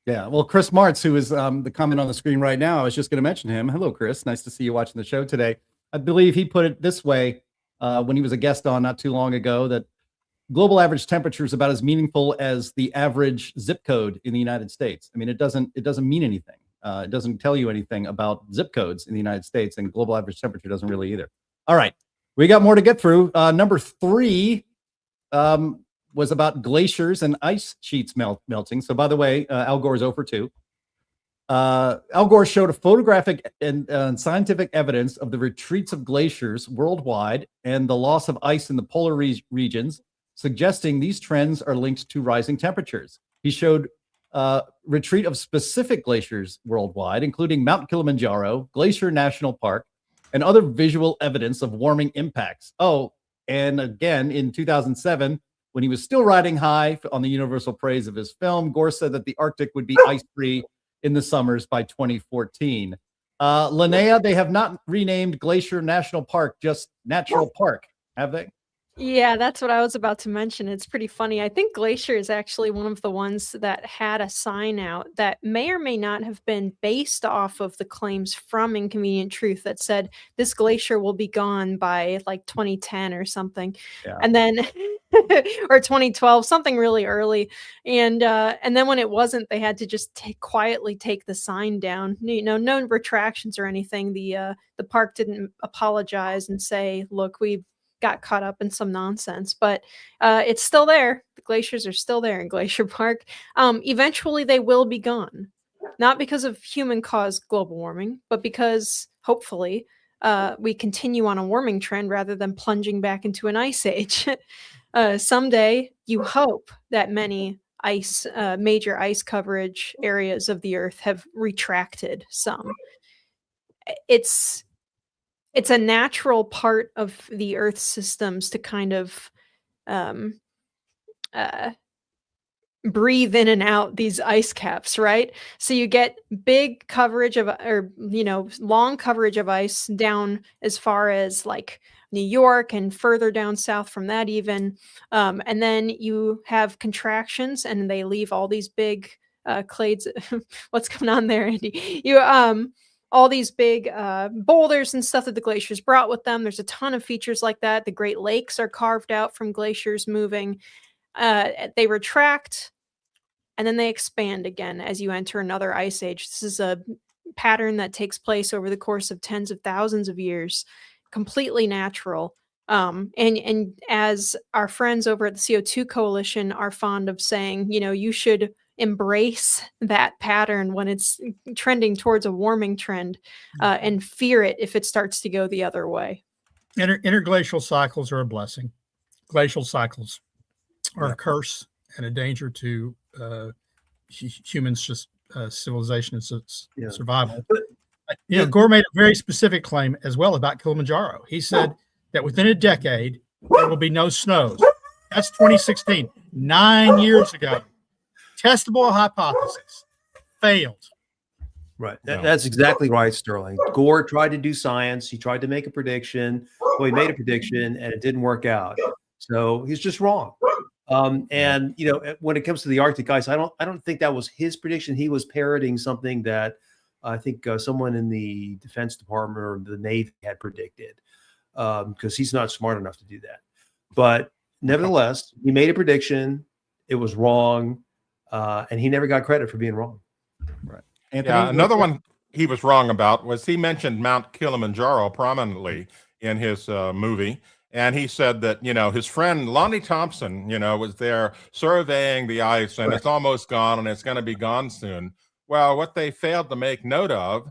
Yeah. Well, Chris Martz, who is the comment on the screen right now, I was just going to mention him. Hello, Chris. Nice to see you watching the show today. I believe he put it this way when he was a guest on not too long ago, that global average temperature is about as meaningful as the average zip code in the United States. I mean, it doesn't mean anything. It doesn't tell you anything about zip codes in the United States, and global average temperature doesn't really either. All right. We got more to get through. Number 3 was about glaciers and ice sheets melting. So by the way, Al Gore's 0 for 2. Al Gore showed a photographic and scientific evidence of the retreats of glaciers worldwide and the loss of ice in the polar regions, suggesting these trends are linked to rising temperatures. He showed retreat of specific glaciers worldwide, including Mount Kilimanjaro, Glacier National Park, and other visual evidence of warming impacts. Oh, and again, in 2007, when he was still riding high on the universal praise of his film, Gore said that the Arctic would be ice-free in the summers by 2014. Linnea, they have not renamed Glacier National Park, just Natural Park, have they? Yeah, that's what I was about to mention. It's pretty funny. I think Glacier is actually one of the ones that had a sign out that may or may not have been based off of the claims from Inconvenient Truth that said this glacier will be gone by like 2010 or something. Yeah. And then or 2012, something really early. And then when it wasn't, they had to just quietly take the sign down. No retractions or anything. The park didn't apologize and say, look, we got caught up in some nonsense, but it's still there. The glaciers are still there in Glacier Park. Eventually they will be gone, not because of human caused global warming, but because hopefully we continue on a warming trend rather than plunging back into an ice age. Someday you hope that many major ice coverage areas of the earth have retracted some. It's a natural part of the Earth's systems to kind of breathe in and out these ice caps, right? So you get big coverage of, long coverage of ice down as far as like New York and further down south from that even. And then you have contractions and they leave all these big clades. What's going on there, Andy? All these big boulders and stuff that the glaciers brought with them. There's a ton of features like that. The Great Lakes are carved out from glaciers moving. They retract and then they expand again as you enter another ice age. This is a pattern that takes place over the course of tens of thousands of years, completely natural. And as our friends over at the CO2 Coalition are fond of saying, you should embrace that pattern when it's trending towards a warming trend, and fear it if it starts to go the other way. Interglacial cycles are a blessing. Glacial cycles are a curse and a danger to humans, just civilization and survival. Gore made a very specific claim as well about Kilimanjaro. He said that within a decade, there will be no snows. That's 2016, 9 years ago. Testable hypothesis. Failed. Right. That's exactly right, Sterling. Gore tried to do science. He tried to make a prediction. Well, he made a prediction and it didn't work out. So he's just wrong. And when it comes to the Arctic ice, I don't think that was his prediction. He was parroting something that I think someone in the Defense Department or the Navy had predicted, because he's not smart enough to do that. But nevertheless, he made a prediction. It was wrong, and he never got credit for being wrong. Right. Anthony, Another one he was wrong about was he mentioned Mount Kilimanjaro prominently in his movie. And he said that, his friend Lonnie Thompson, was there surveying the ice and it's almost gone and it's going to be gone soon. Well, what they failed to make note of,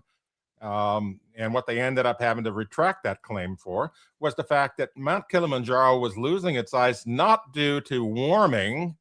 and what they ended up having to retract that claim for, was the fact that Mount Kilimanjaro was losing its ice not due to warming,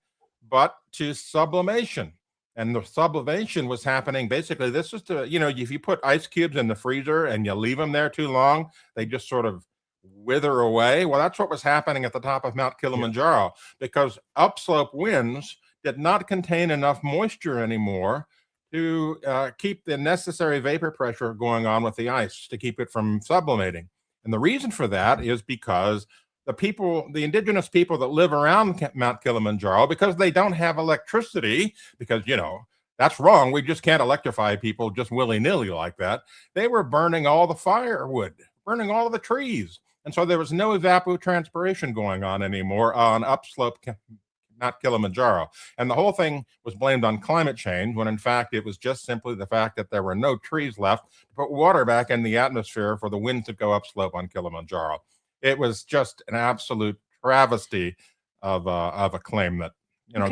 but to sublimation. And the sublimation was happening. Basically, this is if you put ice cubes in the freezer and you leave them there too long, they just sort of wither away. Well, that's what was happening at the top of Mount Kilimanjaro, because upslope winds did not contain enough moisture anymore to keep the necessary vapor pressure going on with the ice to keep it from sublimating. And the reason for that is because the indigenous people that live around Mount Kilimanjaro, because they don't have electricity, because, that's wrong. We just can't electrify people just willy-nilly like that. They were burning all the firewood, burning all of the trees. And so there was no evapotranspiration going on anymore on upslope Mount Kilimanjaro. And the whole thing was blamed on climate change, when in fact it was just simply the fact that there were no trees left to put water back in the atmosphere for the winds to go upslope on Kilimanjaro. It was just an absolute travesty of a claim that,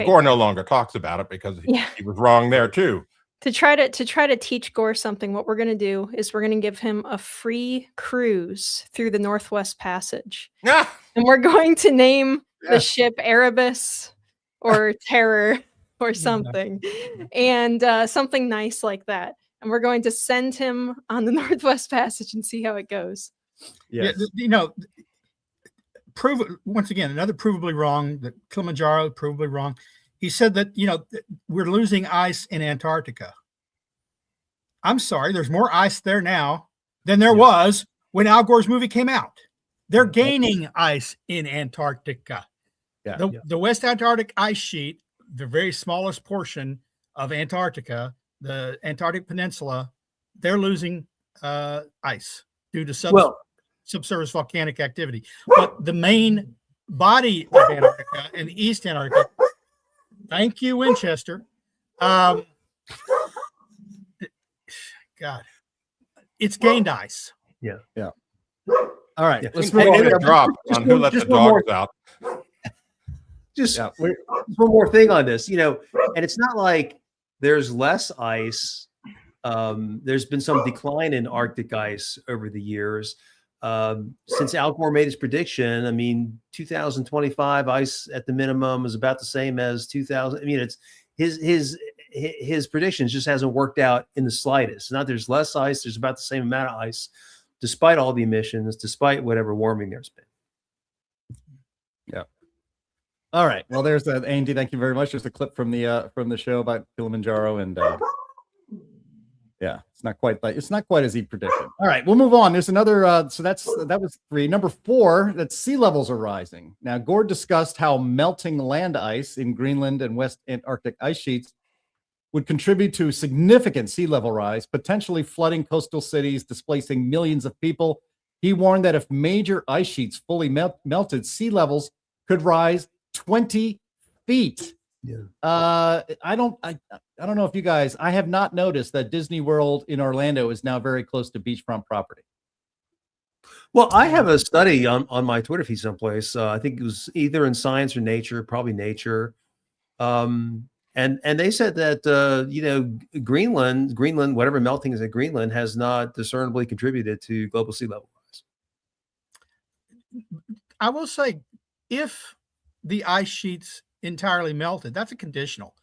Gore no longer talks about it because he was wrong there too. To try to teach Gore something, what we're going to do is we're going to give him a free cruise through the Northwest Passage. Yeah. And we're going to name the ship Erebus or Terror or something, and something nice like that. And we're going to send him on the Northwest Passage and see how it goes. Yes. Prove once again, another provably wrong, that Kilimanjaro provably wrong. He said that, we're losing ice in Antarctica. I'm sorry, there's more ice there now than there was when Al Gore's movie came out. They're gaining ice in Antarctica. The West Antarctic ice sheet, the very smallest portion of Antarctica, the Antarctic Peninsula, they're losing ice due to subsurface volcanic activity. But the main body of Antarctica and East Antarctica, thank you, Winchester. God, it's gained ice. Yeah. All right. Let's move on. A drop on who let the dogs out. Just one more thing on this, and it's not like there's less ice. There's been some decline in Arctic ice over the years. Since Al Gore made his prediction, 2025 ice at the minimum is about the same as 2000. It's his predictions just hasn't worked out in the slightest. Not there's less ice, there's about the same amount of ice, despite all the emissions, despite whatever warming there's been. Yeah. All right. Well, there's Andy. Thank you very much. There's a clip from the show about Kilimanjaro, and it's not quite as he predicted. All right, we'll move on. There's another. So that was 3. Number 4. That sea levels are rising. Now, Gore discussed how melting land ice in Greenland and West Antarctic ice sheets would contribute to significant sea level rise, potentially flooding coastal cities, displacing millions of people. He warned that if major ice sheets fully melted, sea levels could rise 20 feet. Yeah. I don't know if you guys, I have not noticed that Disney World in Orlando is now very close to beachfront property. Well, I have a study on my Twitter feed someplace. I think it was either in Science or Nature, probably Nature. And they said that Greenland, whatever melting is at Greenland, has not discernibly contributed to global sea level rise. I will say, if the ice sheets entirely melted, that's a conditional.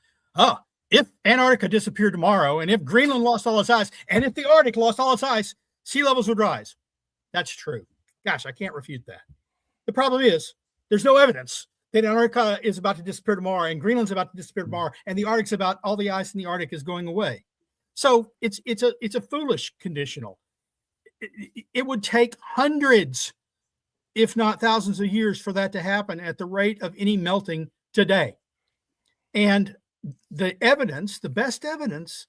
If Antarctica disappeared tomorrow, and if Greenland lost all its ice, and if the Arctic lost all its ice, sea levels would rise. That's true. Gosh, I can't refute that. The problem is there's no evidence that Antarctica is about to disappear tomorrow, and Greenland's about to disappear tomorrow, and the Arctic's about all the ice in the Arctic is going away. So it's a foolish conditional. It would take hundreds, if not thousands of years for that to happen at the rate of any melting today. And the evidence, the best evidence,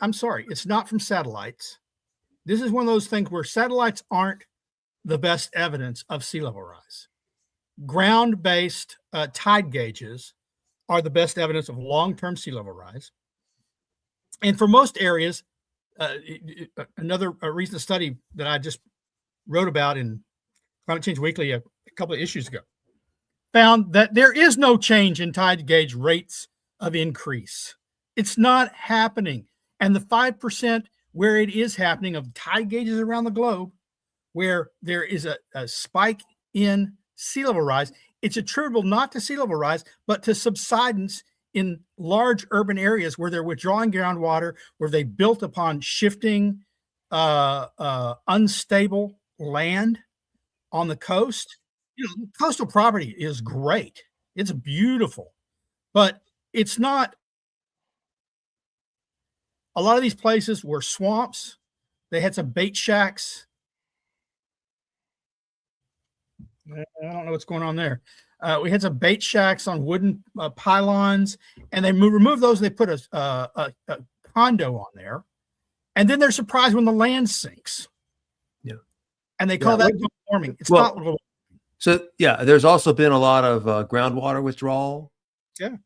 I'm sorry, it's not from satellites. This is one of those things where satellites aren't the best evidence of sea level rise. Ground-based tide gauges are the best evidence of long-term sea level rise. And for most areas, another recent study that I just wrote about in Climate Change Weekly a couple of issues ago found that there is no change in tide gauge rates of increase. It's not happening. And the 5% where it is happening of tide gauges around the globe, where there is a spike in sea level rise, it's attributable not to sea level rise, but to subsidence in large urban areas where they're withdrawing groundwater, where they built upon shifting, unstable land on the coast. Coastal property is great. It's beautiful, but it's not. A lot of these places were swamps. They had some bait shacks. I don't know what's going on there. We had some bait shacks on wooden pylons, and they removed those. And they put a condo on there, and then they're surprised when the land sinks. Yeah, and they call that global warming. It's not global warming. So yeah, there's also been a lot of groundwater withdrawal. Yeah.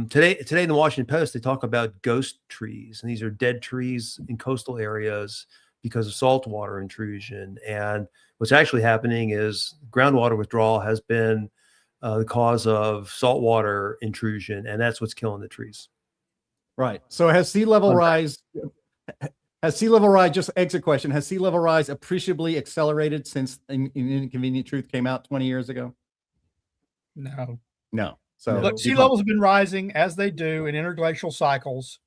Today in the Washington Post, they talk about ghost trees, and these are dead trees in coastal areas because of saltwater intrusion. And what's actually happening is groundwater withdrawal has been the cause of saltwater intrusion, and that's what's killing the trees. Right. So has sea level rise? Has sea level rise, just exit question, has sea level rise appreciably accelerated since Inconvenient Truth came out 20 years ago? No. So look, sea levels have been rising as they do in interglacial cycles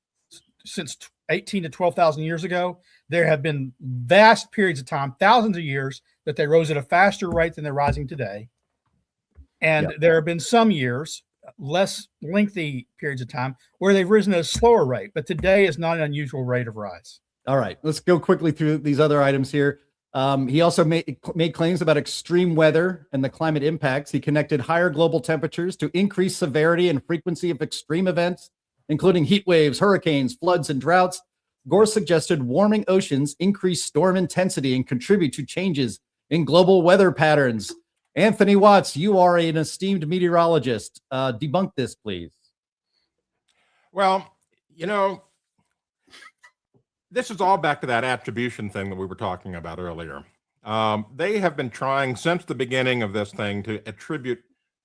since 18 to 12,000 years ago. There have been vast periods of time, thousands of years, that they rose at a faster rate than they're rising today. And there have been some years, less lengthy periods of time, where they've risen at a slower rate. But today is not an unusual rate of rise. All right, let's go quickly through these other items here. He also made claims about extreme weather and the climate impacts. He connected higher global temperatures to increased severity and frequency of extreme events, including heat waves, hurricanes, floods, and droughts. Gore suggested warming oceans increase storm intensity and contribute to changes in global weather patterns. Anthony Watts, you are an esteemed meteorologist. Debunk this, please. Well, this is all back to that attribution thing that we were talking about earlier. They have been trying since the beginning of this thing to attribute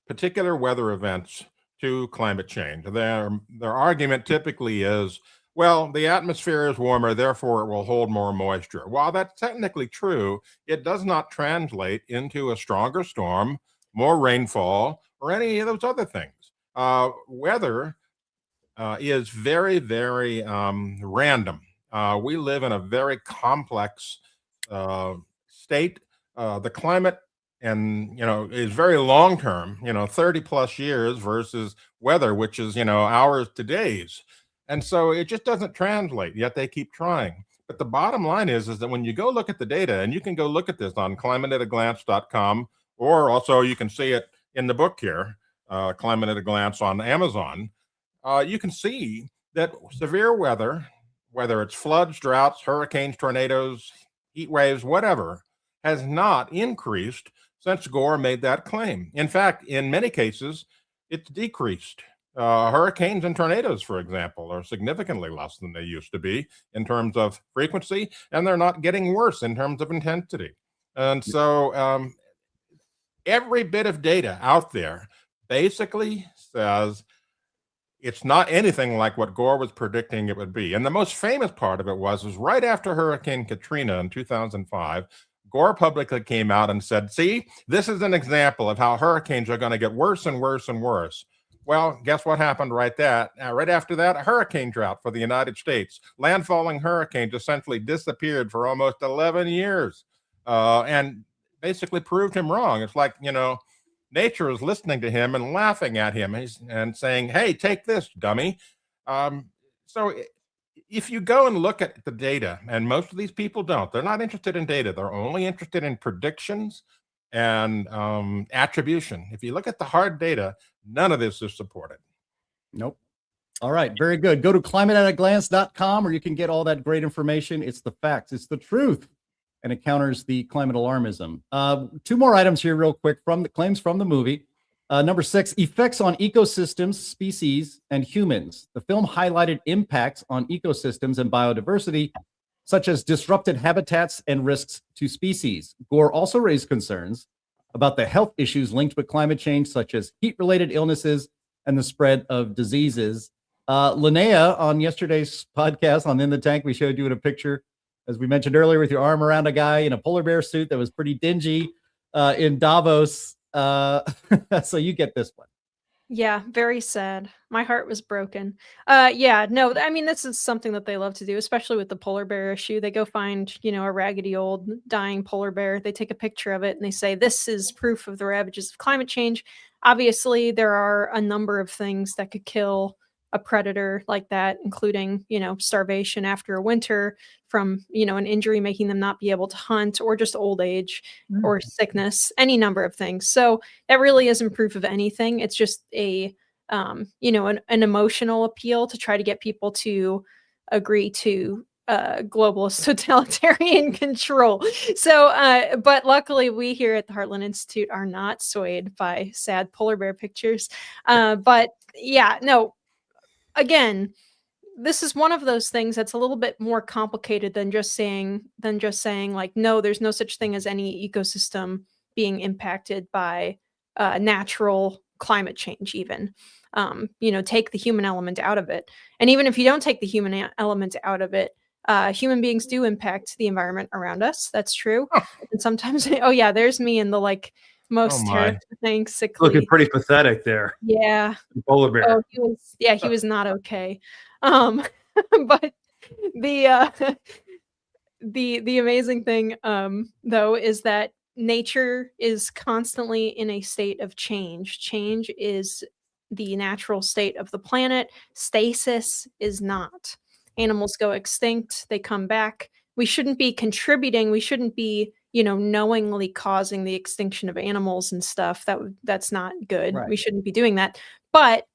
particular weather events to climate change. Their argument typically is, well, the atmosphere is warmer, therefore it will hold more moisture. While that's technically true, it does not translate into a stronger storm, more rainfall, or any of those other things. Weather is very, very random. We live in a very complex state. The climate is very long term, 30 plus years versus weather, which is, hours to days. And so it just doesn't translate, yet they keep trying. But the bottom line is that when you go look at the data, and you can go look at this on climateataglance.com, or also you can see it in the book here, Climate at a Glance on Amazon, you can see that severe weather, whether it's floods, droughts, hurricanes, tornadoes, heat waves, whatever, has not increased since Gore made that claim. In fact, in many cases, it's decreased. Hurricanes and tornadoes, for example, are significantly less than they used to be in terms of frequency, and they're not getting worse in terms of intensity. And so every bit of data out there basically says it's not anything like what Gore was predicting it would be. And the most famous part of it was right after Hurricane Katrina in 2005, Gore publicly came out and said, see, this is an example of how hurricanes are going to get worse and worse and worse. Well, guess what happened right after that? A hurricane drought for the United States. Landfalling hurricanes essentially disappeared for almost 11 years and basically proved him wrong. It's like, nature is listening to him and laughing at him and saying, hey, take this, dummy. So if you go and look at the data, and most of these people don't, they're not interested in data. They're only interested in predictions and attribution. If you look at the hard data, none of this is supported. Nope. All right. Very good. Go to climateataglance.com where you can get all that great information. It's the facts. It's the truth. And it counters the climate alarmism. Two more items here real quick from the claims from the movie. Number 6, effects on ecosystems, species, and humans. The film highlighted impacts on ecosystems and biodiversity, such as disrupted habitats and risks to species. Gore also raised concerns about the health issues linked with climate change, such as heat-related illnesses and the spread of diseases. Linnea, on yesterday's podcast on In the Tank, we showed you in a picture, as we mentioned earlier, with your arm around a guy in a polar bear suit that was pretty dingy in Davos. So you get this one. Yeah, very sad. My heart was broken. Yeah, no, I mean, this is something that they love to do, especially with the polar bear issue. They go find, a raggedy old dying polar bear. They take a picture of it and they say, this is proof of the ravages of climate change. Obviously, there are a number of things that could kill a predator like that, including, starvation after a winter from, an injury making them not be able to hunt, or just old age or sickness, any number of things. So that really isn't proof of anything. It's just an emotional appeal to try to get people to agree to globalist totalitarian control. So, but luckily we here at the Heartland Institute are not swayed by sad polar bear pictures. But yeah, no, again, this is one of those things that's a little bit more complicated than just saying like, no, there's no such thing as any ecosystem being impacted by natural climate change even. Take the human element out of it. And even if you don't take the human element out of it, human beings do impact the environment around us. That's true. And sometimes, oh yeah, there's me in the most terrifying, sickly. Looking pretty pathetic there. Yeah. Polar bear. Oh, he was not okay. But the amazing thing, though, is that nature is constantly in a state of change. Change is the natural state of the planet. Stasis is not. Animals go extinct, they come back. We shouldn't be contributing. We shouldn't be, knowingly causing the extinction of animals and stuff. That's not good. Right. We shouldn't be doing that. But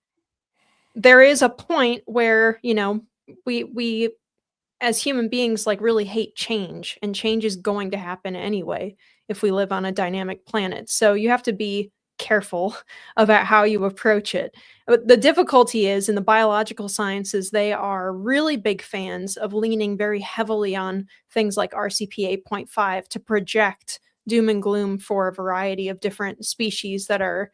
there is a point where, we as human beings really hate change, and change is going to happen anyway if we live on a dynamic planet. So you have to be careful about how you approach it. But the difficulty is in the biological sciences, they are really big fans of leaning very heavily on things like RCP 8.5 to project doom and gloom for a variety of different species that are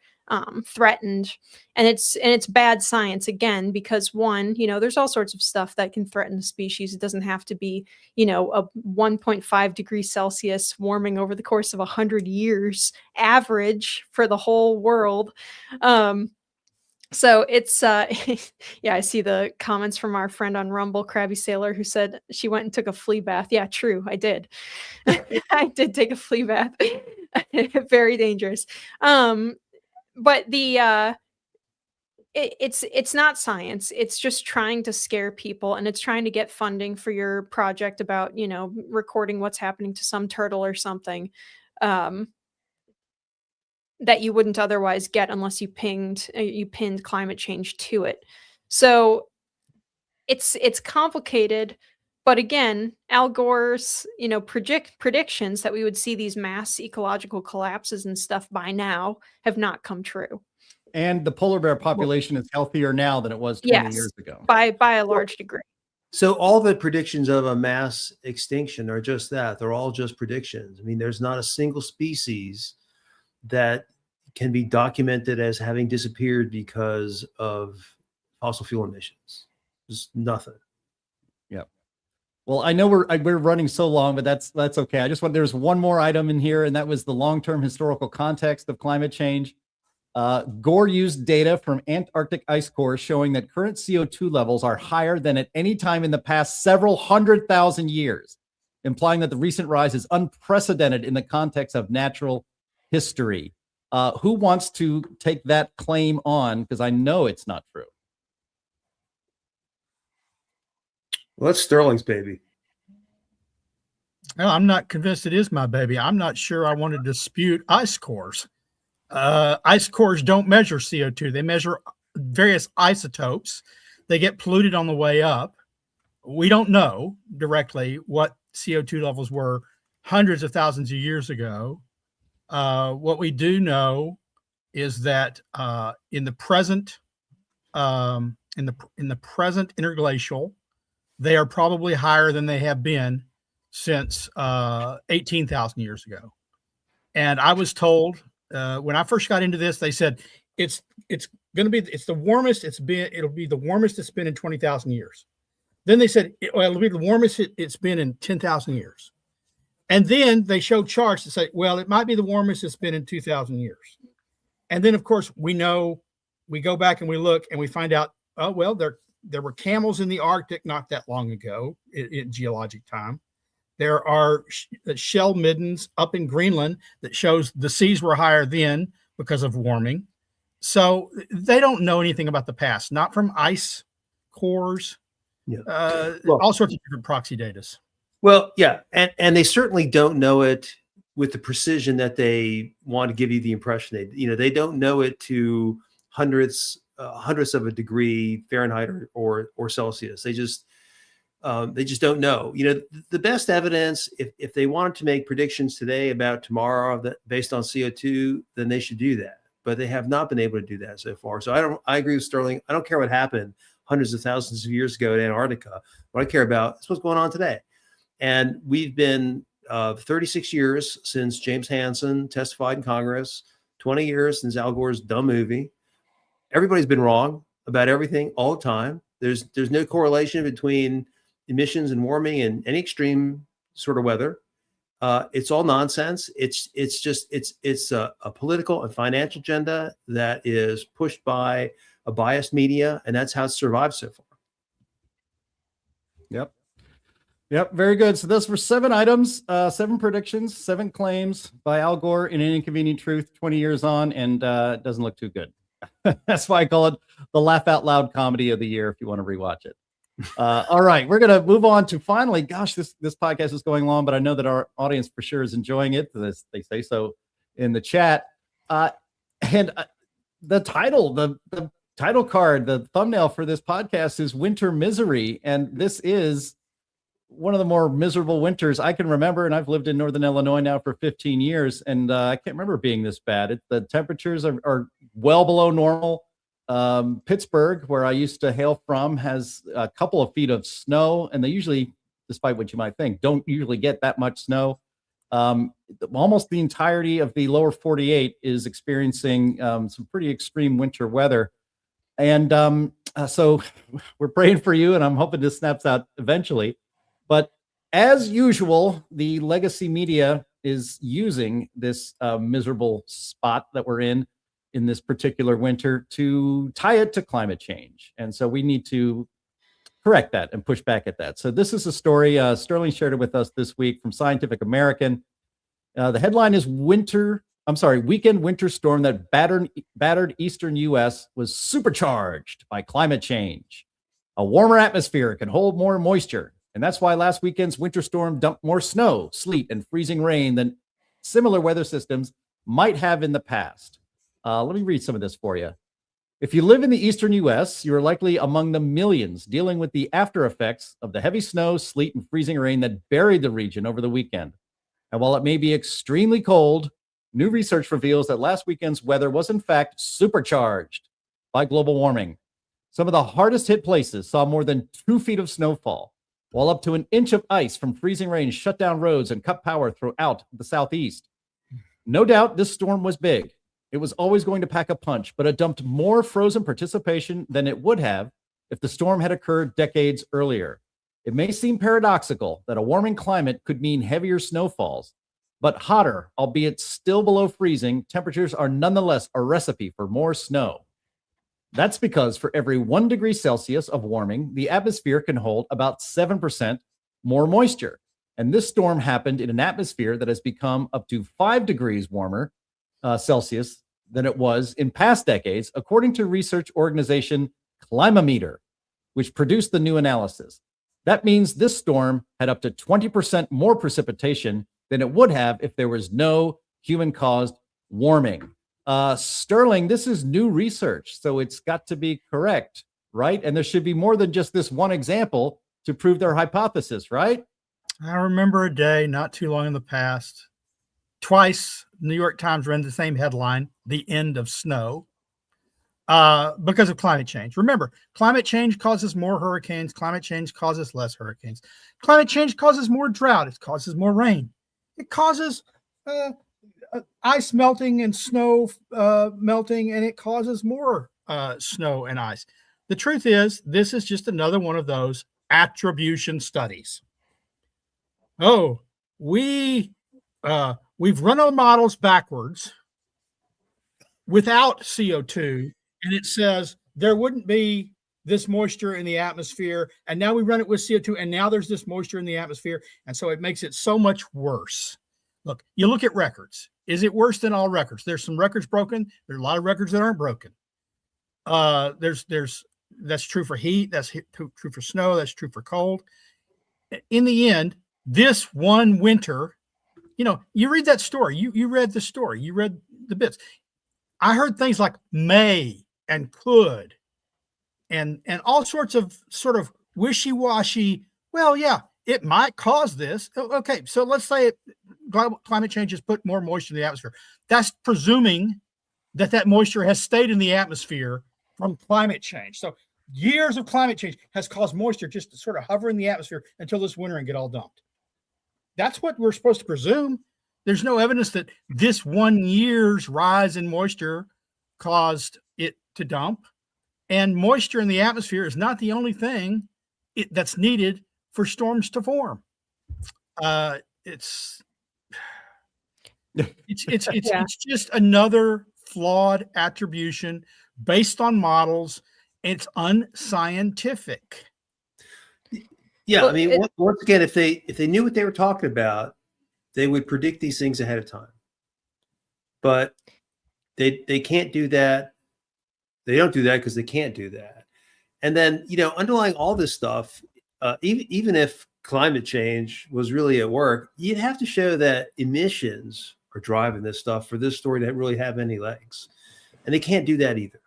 threatened. And it's bad science, again, because one, there's all sorts of stuff that can threaten the species. It doesn't have to be, a 1.5 degrees Celsius warming over the course of 100 years average for the whole world. So it's, yeah, I see the comments from our friend on Rumble, Krabby Sailor, who said she went and took a flea bath. Yeah, true. I did. I did take a flea bath. Very dangerous. But it's not science. It's just trying to scare people, and it's trying to get funding for your project about, recording what's happening to some turtle or something. That you wouldn't otherwise get unless you pinned climate change to it. So it's complicated, but again, Al Gore's predictions that we would see these mass ecological collapses and stuff by now have not come true. And the polar bear population is healthier now than it was 20 years ago. By a large degree. So all the predictions of a mass extinction are just that. They're all just predictions. I mean, there's not a single species that can be documented as having disappeared because of fossil fuel emissions. There's nothing. Well, I know we're running so long, but that's okay. There's one more item in here, and that was the long-term historical context of climate change. Gore used data from Antarctic ice cores showing that current CO2 levels are higher than at any time in the past several 100,000 years, implying that the recent rise is unprecedented in the context of natural history. Who wants to take that claim on? Because I know it's not true. Well, that's Sterling's baby. No, I'm not convinced it is my baby. I'm not sure I want to dispute ice cores. Ice cores don't measure CO2. They measure various isotopes. They get polluted on the way up. We don't know directly what CO2 levels were hundreds of thousands of years ago. What we do know is that in the present interglacial, they are probably higher than they have been since 18,000 years ago. And I was told when I first got into this, they said it's the warmest it's been. It'll be the warmest it's been in 20,000 years. Then they said it'll be the warmest it's been in 10,000 years. And then they showed charts that say, well, it might be the warmest it's been in 2,000 years. And then, of course, we go back and we look and we find out, oh, well, there were camels in the Arctic not that long ago in geologic time. There are shell middens up in Greenland that shows the seas were higher then because of warming. So they don't know anything about the past, not from ice cores, all sorts of different proxy data. Well, yeah, and they certainly don't know it with the precision that they want to give you the impression. They don't know it to hundredths of a degree Fahrenheit or Celsius. They just don't know. The best evidence, if they wanted to make predictions today about tomorrow based on CO2, then they should do that. But they have not been able to do that so far. So I agree with Sterling. I don't care what happened hundreds of thousands of years ago in Antarctica. What I care about is what's going on today. And we've been 36 years since James Hansen testified in Congress, 20 years since Al Gore's dumb movie. Everybody's been wrong about everything all the time. There's no correlation between emissions and warming and any extreme sort of weather. It's all nonsense. It's a political and financial agenda that is pushed by a biased media, and that's how it's survived so far. Yep. Very good. So those were 7 items, 7 predictions, 7 claims by Al Gore in An Inconvenient Truth 20 years on, and it doesn't look too good. That's why I call it the laugh out loud comedy of the year if you want to rewatch it. All right, we're going to move on to finally, gosh, this podcast is going long, but I know that our audience for sure is enjoying it. They say so in the chat. And the title, the title card, the thumbnail for this podcast is Winter Misery. And this is one of the more miserable winters I can remember. And I've lived in Northern Illinois now for 15 years. And I can't remember it being this bad. The temperatures are well below normal. Pittsburgh, where I used to hail from, has a couple of feet of snow, and they usually, despite what you might think, don't usually get that much snow. Almost the entirety of the lower 48 is experiencing some pretty extreme winter weather. And so we're praying for you, and I'm hoping this snaps out eventually. But as usual, the legacy media is using this miserable spot that we're in this particular winter to tie it to climate change. And so we need to correct that and push back at that. So this is a story, Sterling shared it with us this week from Scientific American. The headline is Weekend winter storm that battered eastern U.S. was supercharged by climate change. A warmer atmosphere can hold more moisture. And that's why last weekend's winter storm dumped more snow, sleet, and freezing rain than similar weather systems might have in the past. Let me read some of this for you. If you live in the eastern U.S., you are likely among the millions dealing with the after effects of the heavy snow, sleet, and freezing rain that buried the region over the weekend. And while it may be extremely cold, new research reveals that last weekend's weather was in fact supercharged by global warming. Some of the hardest hit places saw more than 2 feet of snowfall, while up to an inch of ice from freezing rain shut down roads and cut power throughout the Southeast. No doubt this storm was big. It was always going to pack a punch, but it dumped more frozen participation than it would have if the storm had occurred decades earlier. It may seem paradoxical that a warming climate could mean heavier snowfalls, but hotter, albeit still below freezing, temperatures are nonetheless a recipe for more snow. That's because for every 1 degree Celsius of warming, the atmosphere can hold about 7% more moisture. And this storm happened in an atmosphere that has become up to 5 degrees warmer Celsius than it was in past decades, according to research organization Climameter, which produced the new analysis. That means this storm had up to 20% more precipitation than it would have if there was no human-caused warming. Sterling, this is new research, so it's got to be correct, right? And there should be more than just this one example to prove their hypothesis, right? I remember a day not too long in the past. Twice, New York Times ran the same headline, "The End of Snow," because of climate change. Remember, climate change causes more hurricanes. Climate change causes less hurricanes. Climate change causes more drought. It causes more rain. It causes ice melting and snow melting, and it causes more snow and ice. The truth is, this is just another one of those attribution studies. Oh, we've run our models backwards without CO2, and it says there wouldn't be this moisture in the atmosphere, and now we run it with CO2, and now there's this moisture in the atmosphere, and so it makes it so much worse. Look, you look at records. Is it worse than all records? There's some records broken. There's a lot of records that aren't broken. That's true for heat. That's true for snow. That's true for cold. In the end, this one winter, you read that story. You read the story. You read the bits. I heard things like may and could and all sorts of sort of wishy-washy, well, yeah, it might cause this. Okay, so let's say climate change has put more moisture in the atmosphere. That's presuming that moisture has stayed in the atmosphere from climate change. So years of climate change has caused moisture just to sort of hover in the atmosphere until this winter and get all dumped. That's what we're supposed to presume. There's no evidence that this 1 year's rise in moisture caused it to dump. And moisture in the atmosphere is not the only thing that's needed for storms to form. It's just another flawed attribution based on models. It's unscientific. Yeah, I mean, once again, if they knew what they were talking about, they would predict these things ahead of time. But they can't do that. They don't do that because they can't do that. And then, underlying all this stuff, even if climate change was really at work, you'd have to show that emissions are driving this stuff for this story to really have any legs. And they can't do that either.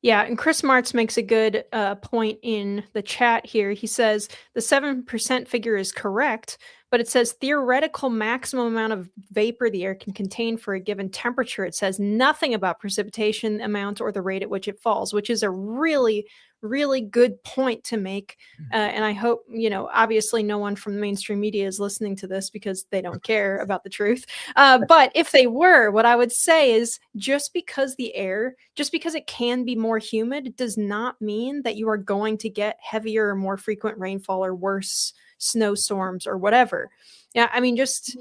Yeah, and Chris Martz makes a good point in the chat here. He says the 7% figure is correct, but it says theoretical maximum amount of vapor the air can contain for a given temperature. It says nothing about precipitation amount or the rate at which it falls, which is a really, really good point to make. And I hope, obviously no one from the mainstream media is listening to this because they don't care about the truth. But if they were, what I would say is just because it can be more humid does not mean that you are going to get heavier or more frequent rainfall or worse snowstorms or whatever. Yeah, I mean, just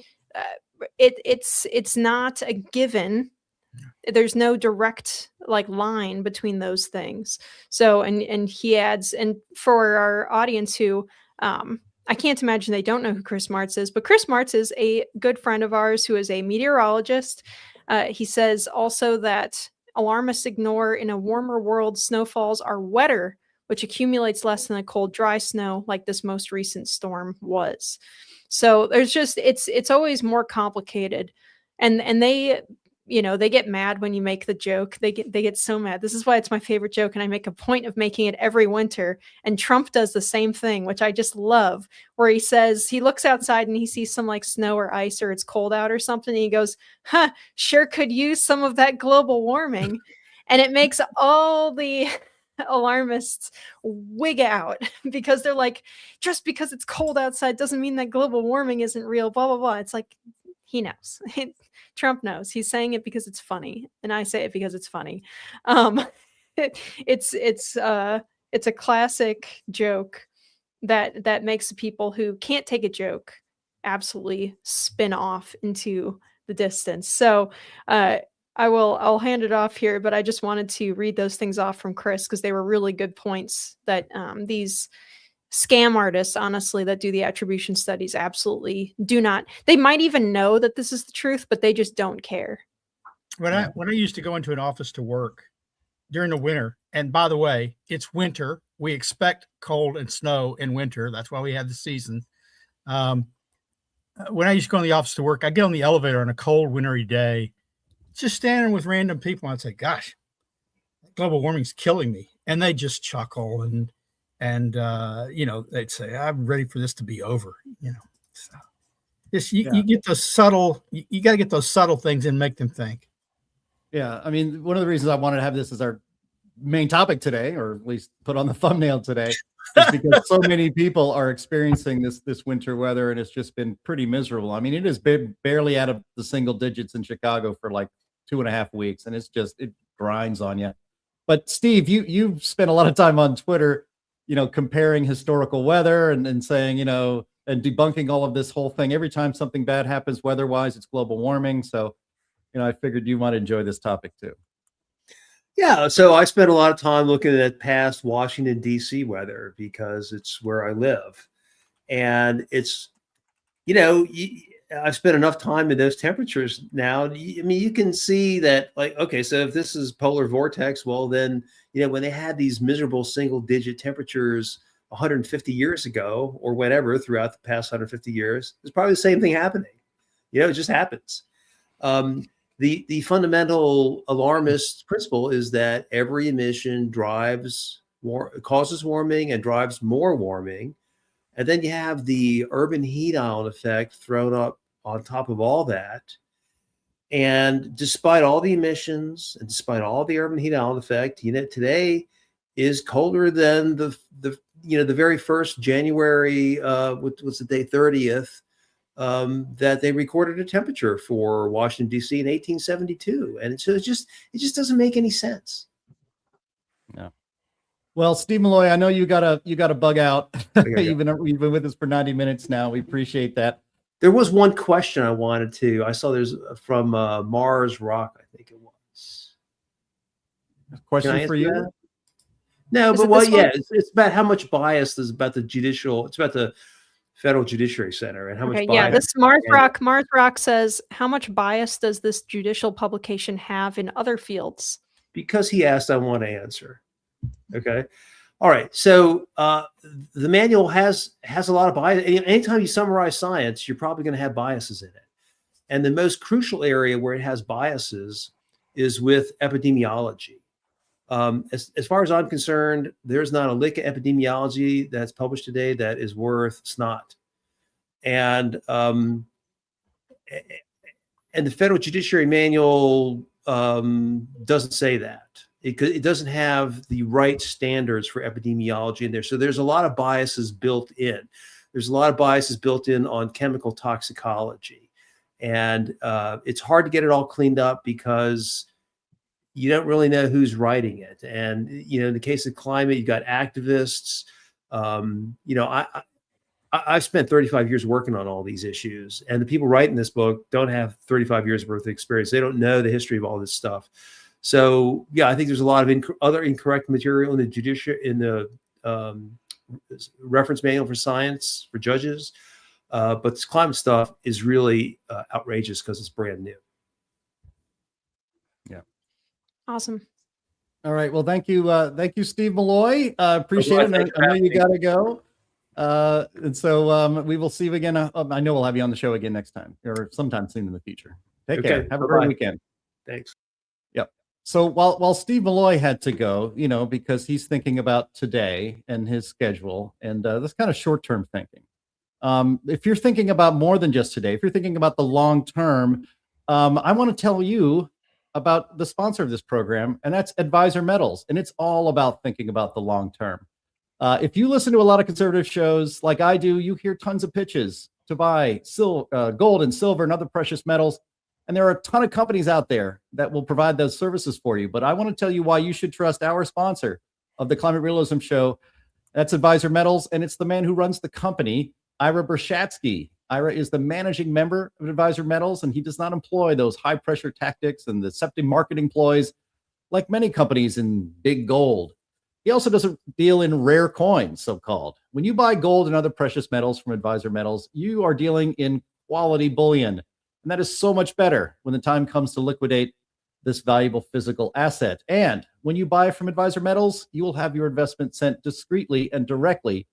it's not a given. There's no direct line between those things. So, and he adds, and for our audience who, I can't imagine they don't know who Chris Martz is, but Chris Martz is a good friend of ours who is a meteorologist. He says also that alarmists ignore in a warmer world, snowfalls are wetter, which accumulates less than a cold, dry snow like this most recent storm was. So there's just, it's always more complicated. And they, they get mad when you make the joke. They get so mad. This is why it's my favorite joke. And I make a point of making it every winter. And Trump does the same thing, which I just love, where he says, he looks outside and he sees some snow or ice or it's cold out or something. And he goes, sure could use some of that global warming. And it makes all the alarmists wig out because they're like, just because it's cold outside doesn't mean that global warming isn't real, blah, blah, blah. It's like, he knows. Trump knows. He's saying it because it's funny. And I say it because it's funny. It's a classic joke that makes the people who can't take a joke absolutely spin off into the distance. So I'll hand it off here, but I just wanted to read those things off from Chris because they were really good points that these scam artists, honestly, that do the attribution studies absolutely do not. They might even know that this is the truth, but they just don't care. When I used to go into an office to work during the winter, and by the way, it's winter. We expect cold and snow in winter. That's why we have the season. When I used to go in the office to work, I'd get on the elevator on a cold, wintry day, just standing with random people. I'd say, gosh, global warming's killing me. And they just chuckle and they'd say, I'm ready for this to be over. So you get those subtle, you got to get those subtle things and make them think. Yeah. I mean, one of the reasons I wanted to have this as our main topic today, or at least put on the thumbnail today, is because so many people are experiencing this winter weather, and it's just been pretty miserable. I mean, it has been barely out of the single digits in Chicago for like 2.5 weeks, and it grinds on you. But Steve, you've spent a lot of time on Twitter, comparing historical weather and saying, and debunking all of this whole thing. Every time something bad happens weather-wise, it's global warming. So, I figured you might enjoy this topic too. Yeah, so I spent a lot of time looking at past Washington, D.C. weather because it's where I live. And it's, I've spent enough time in those temperatures now. I mean, you can see that, like, okay, so if this is polar vortex, well, then, when they had these miserable single-digit temperatures 150 years ago or whatever throughout the past 150 years, there's probably the same thing happening. It just happens. The fundamental alarmist principle is that every emission causes warming and drives more warming. And then you have the urban heat island effect thrown up on top of all that. And despite all the emissions and despite all the urban heat island effect, today is colder than the very first January, what's the day, 30th, that they recorded a temperature for Washington, D.C. in 1872. And so it just doesn't make any sense. Yeah. Well, Steve Milloy, I know you gotta bug out. You've been with us for 90 minutes now. We appreciate that. There was one question I wanted to. I saw there's from Mars Rock, I think it was. A question for you? That? No, but it's about how much bias is about the judicial. It's about the Federal Judiciary Center and how much bias. Yeah, this Mars Rock says, how much bias does this judicial publication have in other fields? Because he asked, I want to answer. Okay. All right. So the manual has a lot of bias. Anytime you summarize science, you're probably going to have biases in it. And the most crucial area where it has biases is with epidemiology. As far as I'm concerned, there's not a lick of epidemiology that's published today that is worth snot. And the Federal Judiciary Manual doesn't say that. It doesn't have the right standards for epidemiology in there. So there's a lot of biases built in. There's a lot of biases built in on chemical toxicology. And it's hard to get it all cleaned up because you don't really know who's writing it. And, in the case of climate, you've got activists. I've spent 35 years working on all these issues, and the people writing this book don't have 35 years worth of experience. They don't know the history of all this stuff. So, yeah, I think there's a lot of other incorrect material in the reference manual for science for judges. But this climate stuff is really outrageous because it's brand new. Yeah. Awesome. All right. Well, thank you, Steve Milloy. Appreciate it. I know you got to go. And so we will see you again. I know we'll have you on the show again next time or sometime soon in the future. Take care. Have a great weekend. Thanks. Yep. So while Steve Milloy had to go, because he's thinking about today and his schedule, and this kind of short-term thinking. If you're thinking about more than just today, if you're thinking about the long term, I want to tell you about the sponsor of this program, and that's Advisor Metals. And it's all about thinking about the long term. If you listen to a lot of conservative shows like I do, you hear tons of pitches to buy gold and silver and other precious metals. And there are a ton of companies out there that will provide those services for you. But I want to tell you why you should trust our sponsor of the Climate Realism Show. That's Advisor Metals, and it's the man who runs the company, Ira Bershatsky. Ira is the managing member of Advisor Metals, and he does not employ those high-pressure tactics and deceptive marketing ploys like many companies in big gold. He also doesn't deal in rare coins, so-called. When you buy gold and other precious metals from Advisor Metals, you are dealing in quality bullion, and that is so much better when the time comes to liquidate this valuable physical asset. And when you buy from Advisor Metals, you will have your investment sent discreetly and directly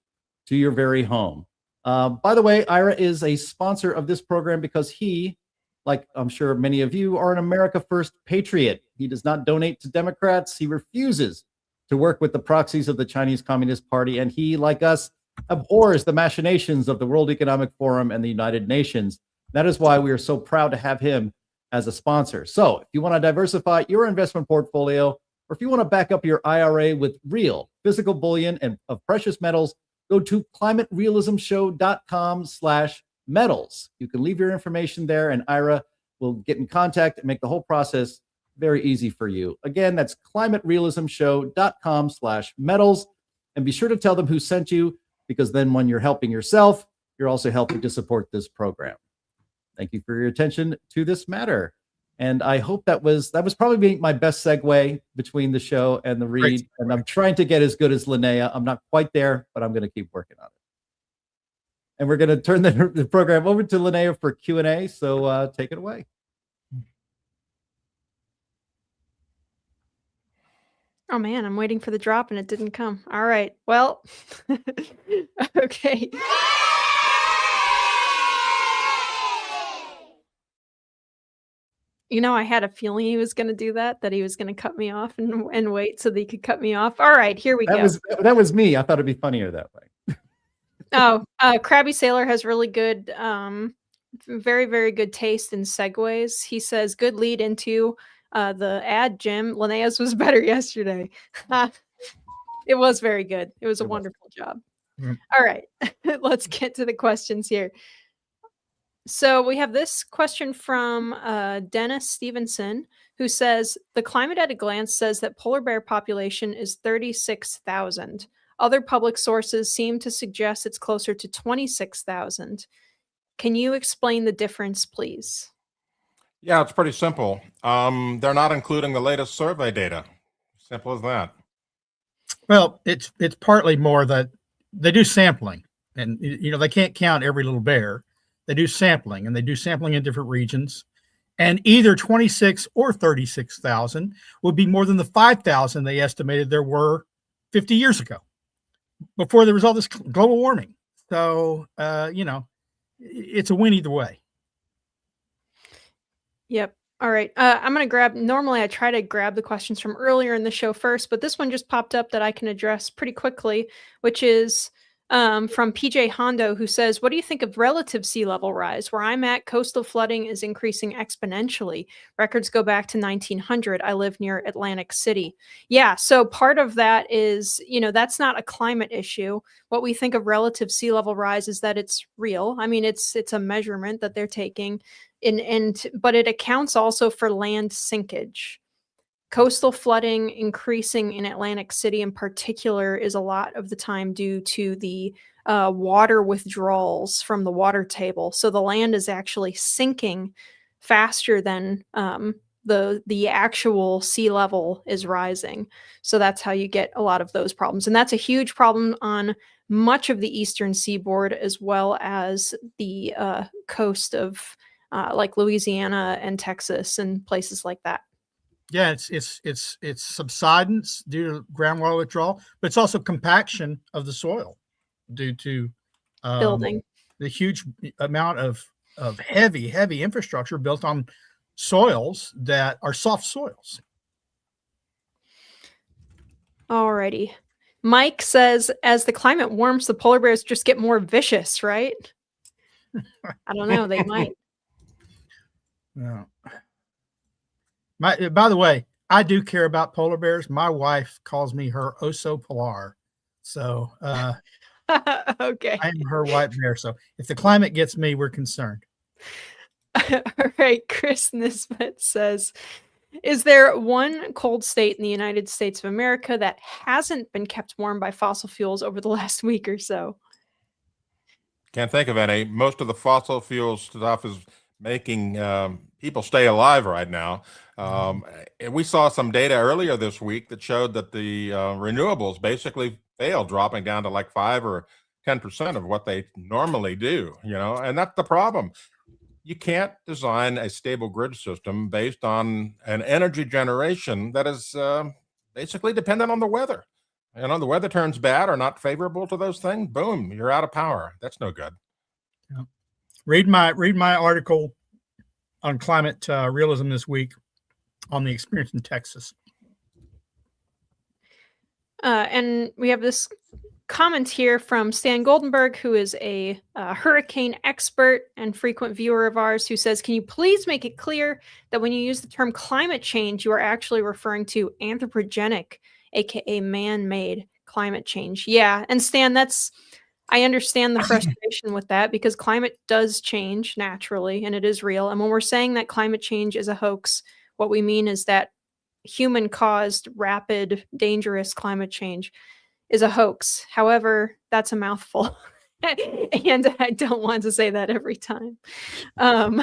to your very home. By the way, Ira is a sponsor of this program because he, like I'm sure many of you, are an America First patriot. He does not donate to Democrats. He refuses to work with the proxies of the Chinese Communist Party. And he, like us, abhors the machinations of the World Economic Forum and the United Nations. That is why we are so proud to have him as a sponsor. So if you want to diversify your investment portfolio, or if you want to back up your IRA with real physical bullion and of precious metals, go to climaterealismshow.com/metals. You can leave your information there, and Ira will get in contact and make the whole process very easy for you. Again, that's climaterealismshow.com/metals. And be sure to tell them who sent you, because then when you're helping yourself, you're also helping to support this program. Thank you for your attention to this matter. And I hope that was probably my best segue between the show and the read. Great. And I'm trying to get as good as Linnea. I'm not quite there, but I'm going to keep working on it. And we're going to turn the program over to Linnea for Q&A. So take it away. Oh man, I'm waiting for the drop and it didn't come. All right. Well, okay. You know, I had a feeling he was going to do that he was going to cut me off and wait so that he could cut me off. All right, here we go. That was me. I thought it'd be funnier that way. Krabby Sailor has really good, very, very good taste in segues. He says, good lead into the ad, Jim. Linnea's was better yesterday. It was very good. It was a wonderful job. Mm-hmm. All right, let's get to the questions here. So we have this question from Dennis Stevenson, who says, the Climate at a Glance says that polar bear population is 36,000. Other public sources seem to suggest it's closer to 26,000. Can you explain the difference, please? Yeah, it's pretty simple. They're not including the latest survey data. Simple as that. Well, it's partly more that they do sampling, and they can't count every little bear. They do sampling, and they do sampling in different regions. And either 26 or 36,000 would be more than the 5,000 they estimated there were 50 years ago, before there was all this global warming. So, it's a win either way. Yep. All right. I'm going to normally I try to grab the questions from earlier in the show first, but this one just popped up that I can address pretty quickly, which is from PJ Hondo, who says, what do you think of relative sea level rise? Where I'm at, coastal flooding is increasing exponentially. Records go back to 1900. I live near Atlantic City. Yeah, so part of that is, that's not a climate issue. What we think of relative sea level rise is that it's real. I mean, it's a measurement that they're taking, but it accounts also for land sinkage. Coastal flooding increasing in Atlantic City in particular is a lot of the time due to the water withdrawals from the water table. So the land is actually sinking faster than the actual sea level is rising. So that's how you get a lot of those problems. And that's a huge problem on much of the eastern seaboard, as well as the coast of like Louisiana and Texas and places like that. Yeah, it's subsidence due to groundwater withdrawal, but it's also compaction of the soil due to building. The huge amount of heavy infrastructure built on soils that are soft soils. Alrighty. Mike says, as the climate warms, the polar bears just get more vicious, right? I don't know. They might. Yeah. By the way, I do care about polar bears. My wife calls me her oso polar. So Okay. I am her white bear. So if the climate gets me, we're concerned. All right. Chris Nisbet says, is there one cold state in the United States of America that hasn't been kept warm by fossil fuels over the last week or so? Can't think of any. Most of the fossil fuel stuff is making people stay alive right now. And we saw some data earlier this week that showed that the renewables basically failed, dropping down to like 5 or 10% of what they normally do, and that's the problem. You can't design a stable grid system based on an energy generation that is basically dependent on the weather. The weather turns bad or not favorable to those things, boom, you're out of power. That's no good. Yeah. Read my article on climate realism this week on the experience in Texas. And we have this comment here from Stan Goldenberg, who is a hurricane expert and frequent viewer of ours, who says, can you please make it clear that when you use the term climate change, you are actually referring to anthropogenic, aka man-made climate change? Yeah, and Stan, I understand the frustration with that, because climate does change naturally and it is real. And when we're saying that climate change is a hoax, what we mean is that human-caused, rapid, dangerous climate change is a hoax. However, that's a mouthful. And I don't want to say that every time. And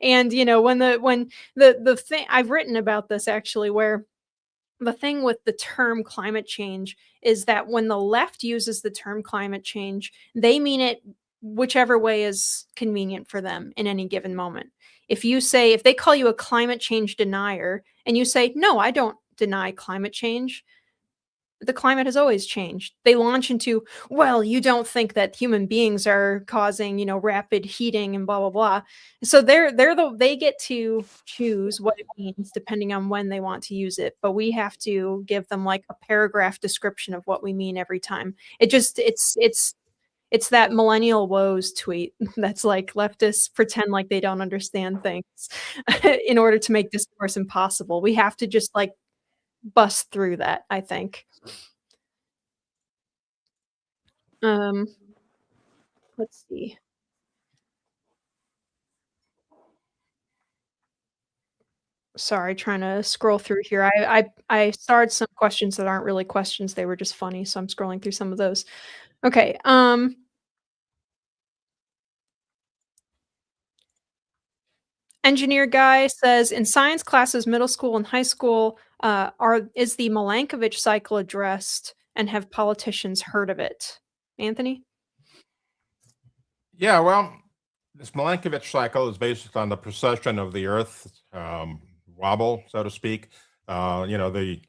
when the thing I've written about this, actually, where the thing with the term climate change is that when the left uses the term climate change, they mean it whichever way is convenient for them in any given moment. If they call you a climate change denier and you say, no, I don't deny climate change, the climate has always changed. They launch into, well, you don't think that human beings are causing, rapid heating and blah, blah, blah. So they get to choose what it means depending on when they want to use it. But we have to give them like a paragraph description of what we mean every time. It's that millennial woes tweet that's like leftists pretend like they don't understand things in order to make discourse impossible. We have to just like bust through that, I think. Let's see. Sorry, trying to scroll through here. I starred some questions that aren't really questions. They were just funny, so I'm scrolling through some of those. Okay. Engineer guy says, in science classes, middle school and high school, is the Milankovitch cycle addressed, and have politicians heard of it? Anthony? Yeah, well, this Milankovitch cycle is based on the precession of the Earth's wobble, so to speak. The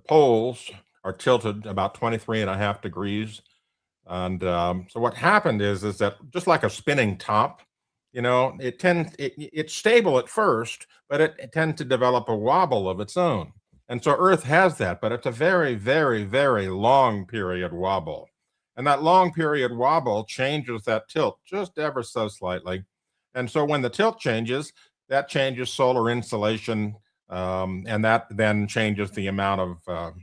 poles are tilted about 23.5 degrees. And so what happened is that just like a spinning top, it's stable at first, but it tends to develop a wobble of its own. And so Earth has that, but it's a very, very, very long period wobble. And that long period wobble changes that tilt just ever so slightly. And so when the tilt changes, that changes solar insolation, and that then changes the amount of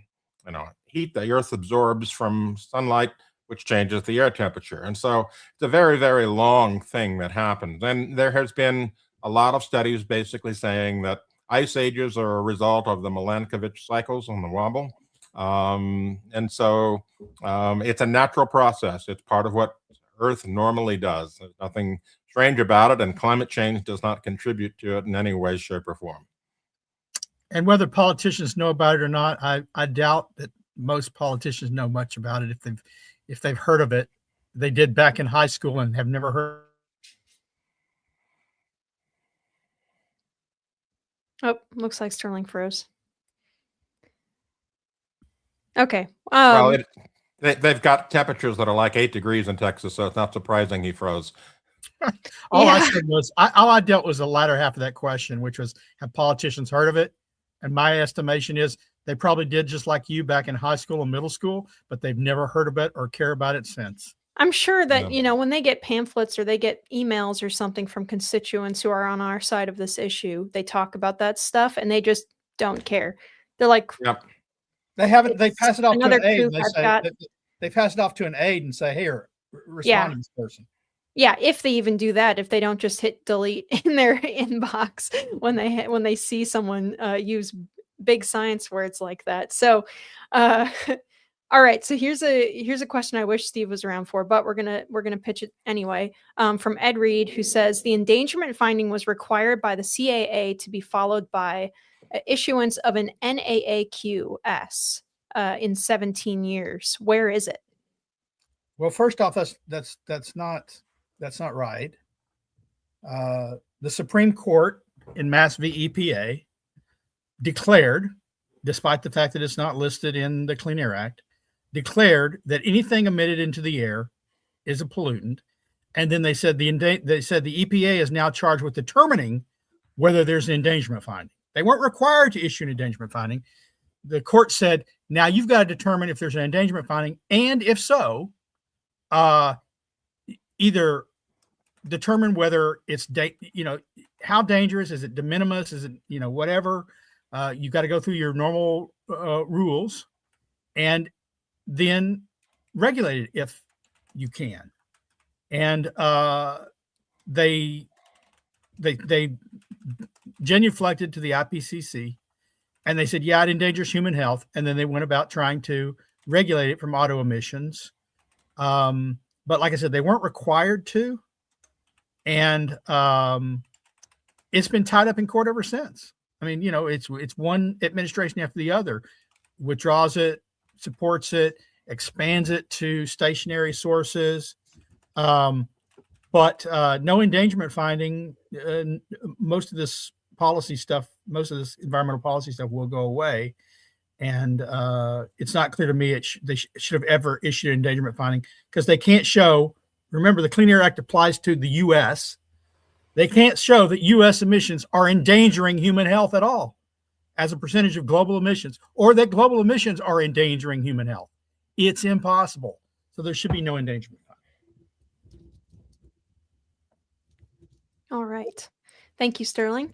heat the Earth absorbs from sunlight, which changes the air temperature. And so it's a very, very long thing that happens. And there has been a lot of studies basically saying that ice ages are a result of the Milankovitch cycles on the wobble. And so it's a natural process. It's part of what Earth normally does. There's nothing strange about it, and climate change does not contribute to it in any way, shape, or form. And whether politicians know about it or not, I doubt that most politicians know much about it. If they've heard of it, they did back in high school and have never heard. Oh, looks like Sterling froze. Okay. Well, they've got temperatures that are like 8 degrees in Texas, so it's not surprising he froze. All I said was, all I dealt was the latter half of that question, which was, have politicians heard of it? And my estimation is they probably did, just like you back in high school and middle school, but they've never heard of it or care about it since. I'm sure that, Yeah. when they get pamphlets or they get emails or something from constituents who are on our side of this issue, they talk about that stuff and they just don't care. They're like, Yep. They haven't. They it's pass it off to another an aide, kook and they I've say got. they pass it off to an aide and say, "Here, respond Yeah. to this person." Yeah, if they even do that, if they don't just hit delete in their inbox when they see someone use big science words like that. So, uh, all right. So here's a question I wish Steve was around for, but we're gonna pitch it anyway. From Ed Reed, who says the endangerment finding was required by the CAA to be followed by issuance of an NAAQS in 17 years. Where is it? Well, first off, that's not right. The Supreme Court in Mass v. EPA declared, despite the fact that it's not listed in the Clean Air Act, declared that anything emitted into the air is a pollutant. And then they said the EPA is now charged with determining whether there's an endangerment finding. They weren't required to issue an endangerment finding. The court said, now you've got to determine if there's an endangerment finding, and if so, either determine whether it's how dangerous is it, de minimis, is it whatever. You've got to go through your normal rules, and then regulate it if you can. And they genuflected to the IPCC, and they said, yeah, it endangers human health. And then they went about trying to regulate it from auto emissions. But like I said, they weren't required to. And it's been tied up in court ever since. I mean, it's one administration after the other withdraws it, supports it, expands it to stationary sources. But no endangerment finding. Most of this policy stuff, most of this environmental policy stuff will go away. And it's not clear to me they should have ever issued an endangerment finding, because they can't show. Remember, the Clean Air Act applies to the U.S. They can't show that U.S. emissions are endangering human health at all as a percentage of global emissions, or that global emissions are endangering human health. It's impossible. So there should be no endangerment finding. All right. Thank you, Sterling.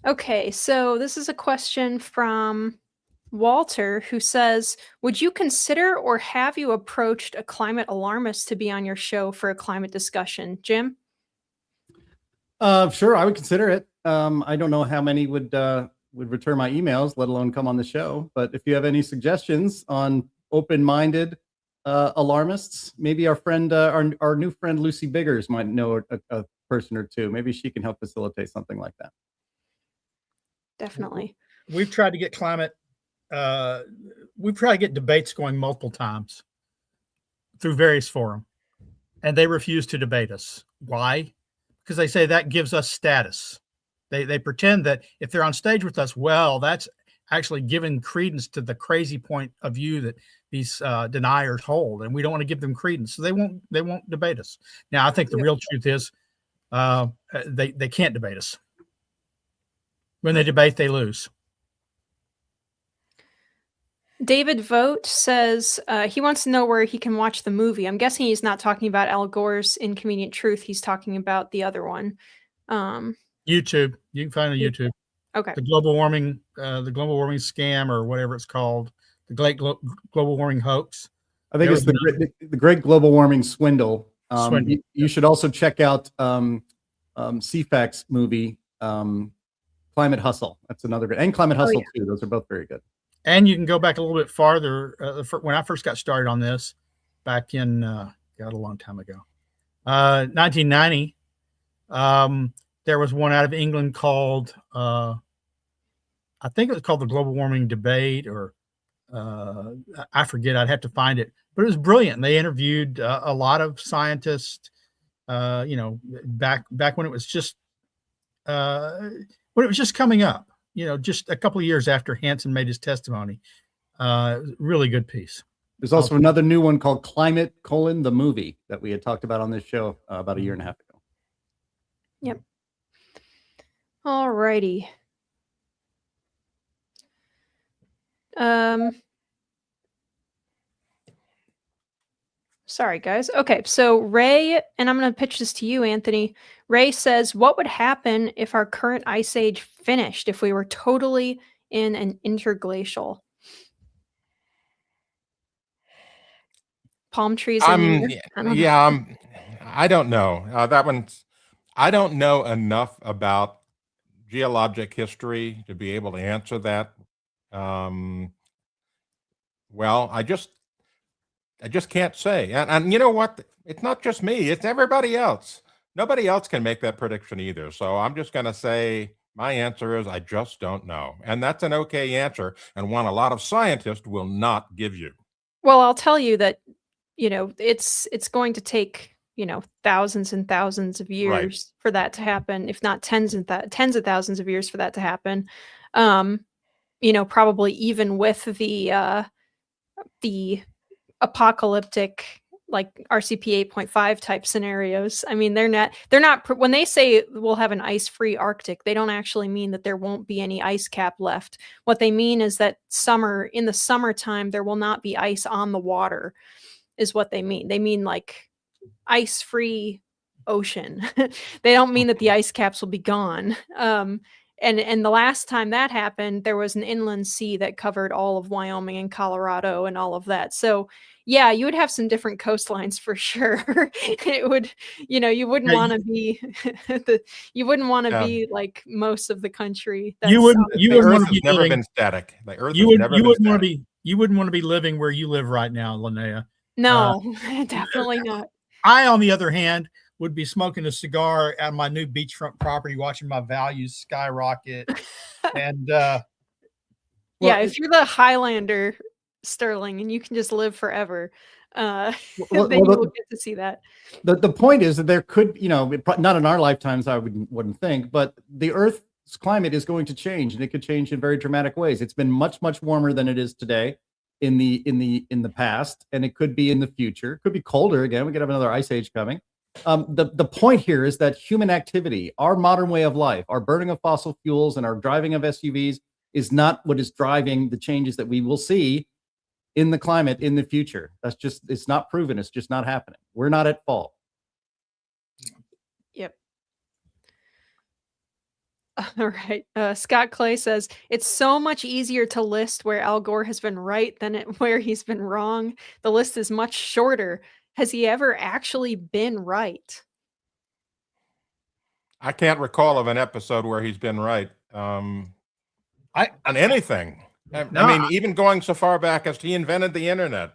Okay, so this is a question from Walter, who says, would you consider or have you approached a climate alarmist to be on your show for a climate discussion? Jim? Sure, I would consider it. I don't know how many would return my emails, let alone come on the show. But if you have any suggestions on open-minded alarmists, maybe our friend, our new friend Lucy Biggers might know a person or two. Maybe she can help facilitate something like that. Definitely. We've tried to get debates going multiple times through various forums, and they refuse to debate us. Why? Because they say that gives us status. They pretend that if they're on stage with us, well, that's actually giving credence to the crazy point of view that these deniers hold, and we don't want to give them credence, so they won't debate us. Now, I think the real truth is they can't debate us. When they debate, they lose. David Vogt says he wants to know where he can watch the movie. I'm guessing he's not talking about Al Gore's Inconvenient Truth. He's talking about the other one. YouTube. You can find it on YouTube. Okay. The global warming scam, or whatever it's called, the global warming hoax. I think it's the Great Global Warming Swindle. You should also check out CFAC's movie, Climate Hustle. That's another good, and Climate Hustle too. Those are both very good. And you can go back a little bit farther. When I first got started on this, back in a long time ago, 1990, there was one out of England called, I think it was called the Global Warming Debate, or I forget. I'd have to find it, but it was brilliant. They interviewed a lot of scientists. Back when it was just coming up. Just a couple of years after Hansen made his testimony. Really good piece. There's also another new one called Climate: the Movie that we had talked about on this show about a year and a half ago. Yep. All righty. Sorry, guys. Okay, so Ray, and I'm going to pitch this to you, Anthony. Ray says, what would happen if our current ice age finished, if we were totally in an interglacial? Palm trees in the air? I don't know. Yeah, I don't know. That one's, I don't know enough about geologic history to be able to answer that. Well, I just can't say. And you know what? It's not just me, it's everybody else. Nobody else can make that prediction either. So I'm just going to say my answer is I just don't know. And that's an okay answer, and one a lot of scientists will not give you. Well, I'll tell you that, it's going to take, thousands and thousands of years for that to happen, if not tens of thousands of years for that to happen. Probably even with the apocalyptic, like RCP 8.5 type scenarios. I mean, they're not when they say we'll have an ice-free Arctic, they don't actually mean that there won't be any ice cap left. What they mean is that in the summertime, there will not be ice on the water, is what they mean. They mean like ice-free ocean. They don't mean that the ice caps will be gone. And the last time that happened, there was an inland sea that covered all of Wyoming and Colorado and all of that. So yeah, you would have some different coastlines for sure. It would, you wouldn't want to be you wouldn't want to be like most of the country. You wouldn't want to be never living, been static. The Earth you has would never you been wouldn't want to static. be you wouldn't want to be living where you live right now, Linnea. No, definitely not. I, on the other hand, would be smoking a cigar at my new beachfront property, watching my values skyrocket. And yeah, if you're the Highlander, Sterling, and you can just live forever, then you will get to see that. The point is that there could, not in our lifetimes, I wouldn't think, but the Earth's climate is going to change, and it could change in very dramatic ways. It's been much, much warmer than it is today in the past, and it could be in the future. It could be colder again. We could have another ice age coming. The point here is that human activity, our modern way of life, our burning of fossil fuels and our driving of SUVs is not what is driving the changes that we will see in the climate in the future. It's not proven. It's just not happening. We're not at fault. Yep. All right. Scott Clay says, it's so much easier to list where Al Gore has been right than where he's been wrong. The list is much shorter. Has he ever actually been right? I can't recall of an episode where he's been right on anything. I mean, even going so far back as he invented the internet.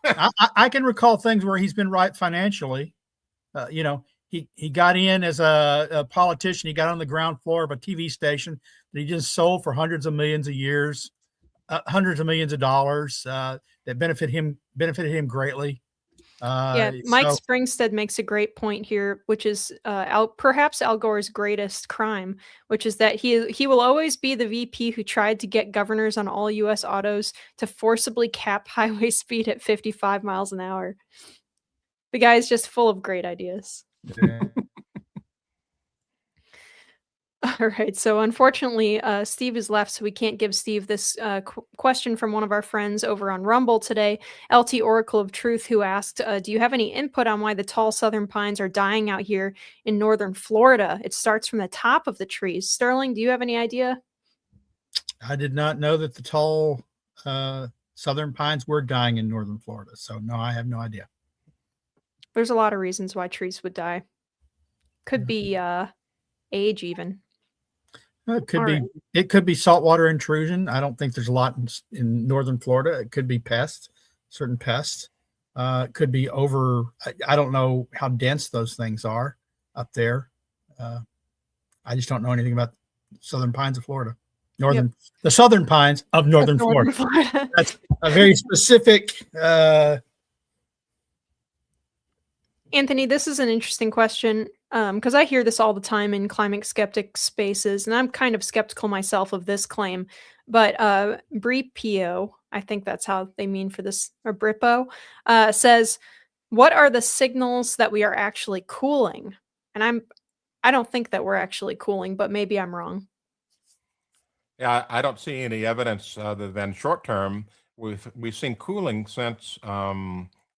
I can recall things where he's been right financially. He got in as a politician. He got on the ground floor of a TV station that he just sold for hundreds of millions of years, hundreds of millions of dollars that benefited him greatly. Mike Springstead makes a great point here, which is perhaps Al Gore's greatest crime, which is that he will always be the VP who tried to get governors on all U.S. autos to forcibly cap highway speed at 55 miles an hour. The guy is just full of great ideas. Yeah. All right. So unfortunately, Steve is left, so we can't give Steve this question from one of our friends over on Rumble today, LT Oracle of Truth, who asked, do you have any input on why the tall southern pines are dying out here in northern Florida? It starts from the top of the trees. Sterling, do you have any idea? I did not know that the tall southern pines were dying in northern Florida. So no, I have no idea. There's a lot of reasons why trees would die. Could be age even. It could be saltwater intrusion. I don't think there's a lot in northern Florida. It could be certain pests. It could be I don't know how dense those things are up there. I just don't know anything about southern pines of Florida. The southern pines of northern Florida. That's a very specific. Anthony, this is an interesting question because I hear this all the time in climate skeptic spaces, and I'm kind of skeptical myself of this claim. But Bripio, I think that's how they mean for this, or Bripo, says, "What are the signals that we are actually cooling?" And I don't think that we're actually cooling, but maybe I'm wrong. Yeah, I don't see any evidence other than short term. We've seen cooling since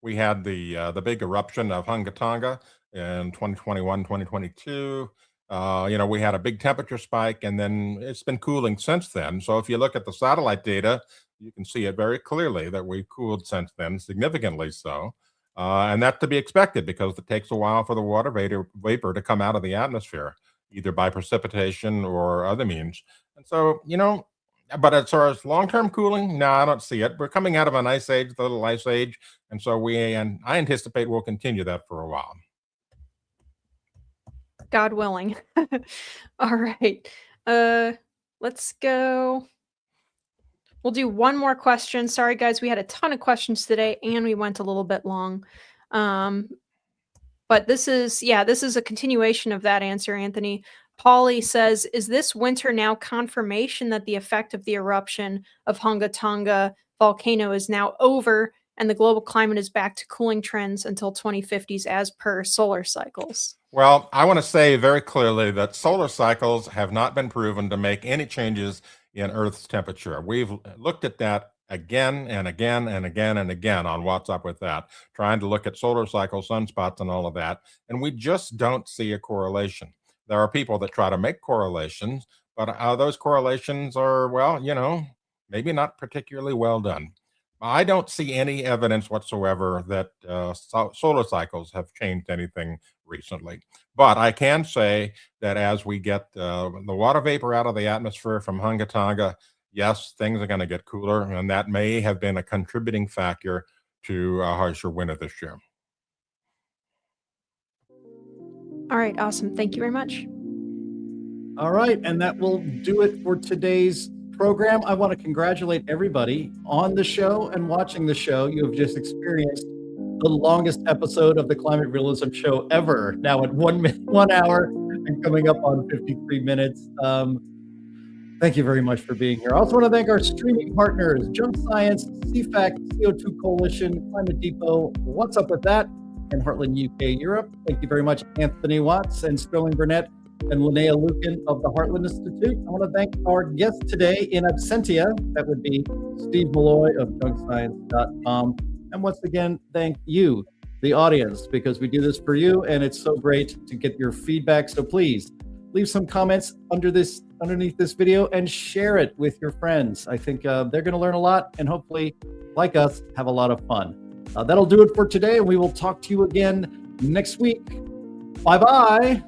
We had the big eruption of Hunga in 2021, 2022. We had a big temperature spike, and then it's been cooling since then. So if you look at the satellite data, you can see it very clearly that we've cooled since then, significantly so. And that's to be expected because it takes a while for the water vapor to come out of the atmosphere, either by precipitation or other means. And so, but as far as long-term cooling, no, I don't see it. We're coming out of an ice age, the little ice age. And so I anticipate we'll continue that for a while. God willing. All right. Let's go. We'll do one more question. Sorry, guys, we had a ton of questions today, and we went a little bit long. But this is a continuation of that answer, Anthony. Polly says, is this winter now confirmation that the effect of the eruption of Hunga volcano is now over and the global climate is back to cooling trends until 2050s as per solar cycles? Well, I want to say very clearly that solar cycles have not been proven to make any changes in Earth's temperature. We've looked at that again and again and again and again on what's up with that, trying to look at solar cycle, sunspots, and all of that. And we just don't see a correlation. There are people that try to make correlations, but those correlations are, maybe not particularly well done. I don't see any evidence whatsoever that solar cycles have changed anything recently. But I can say that as we get the water vapor out of the atmosphere from Hunga, yes, things are going to get cooler, and that may have been a contributing factor to a harsher winter this year. All right, awesome. Thank you very much. All right, and that will do it for today's program. I want to congratulate everybody on the show and watching the show. You have just experienced the longest episode of the Climate Realism Show ever, now at 1 hour and coming up on 53 minutes. Thank you very much for being here. I also want to thank our streaming partners, Junk Science, CFAC, CO2 Coalition, Climate Depot, What's Up With That, and Heartland UK Europe. Thank you very much, Anthony Watts and Sterling Burnett and Linnea Lucan of the Heartland Institute. I want to thank our guest today in absentia. That would be Steve Milloy of junkscience.com. And once again, thank you, the audience, because we do this for you, and it's so great to get your feedback. So please leave some comments underneath this video and share it with your friends. I think they're going to learn a lot and hopefully, like us, have a lot of fun. That'll do it for today. We will talk to you again next week. Bye-bye.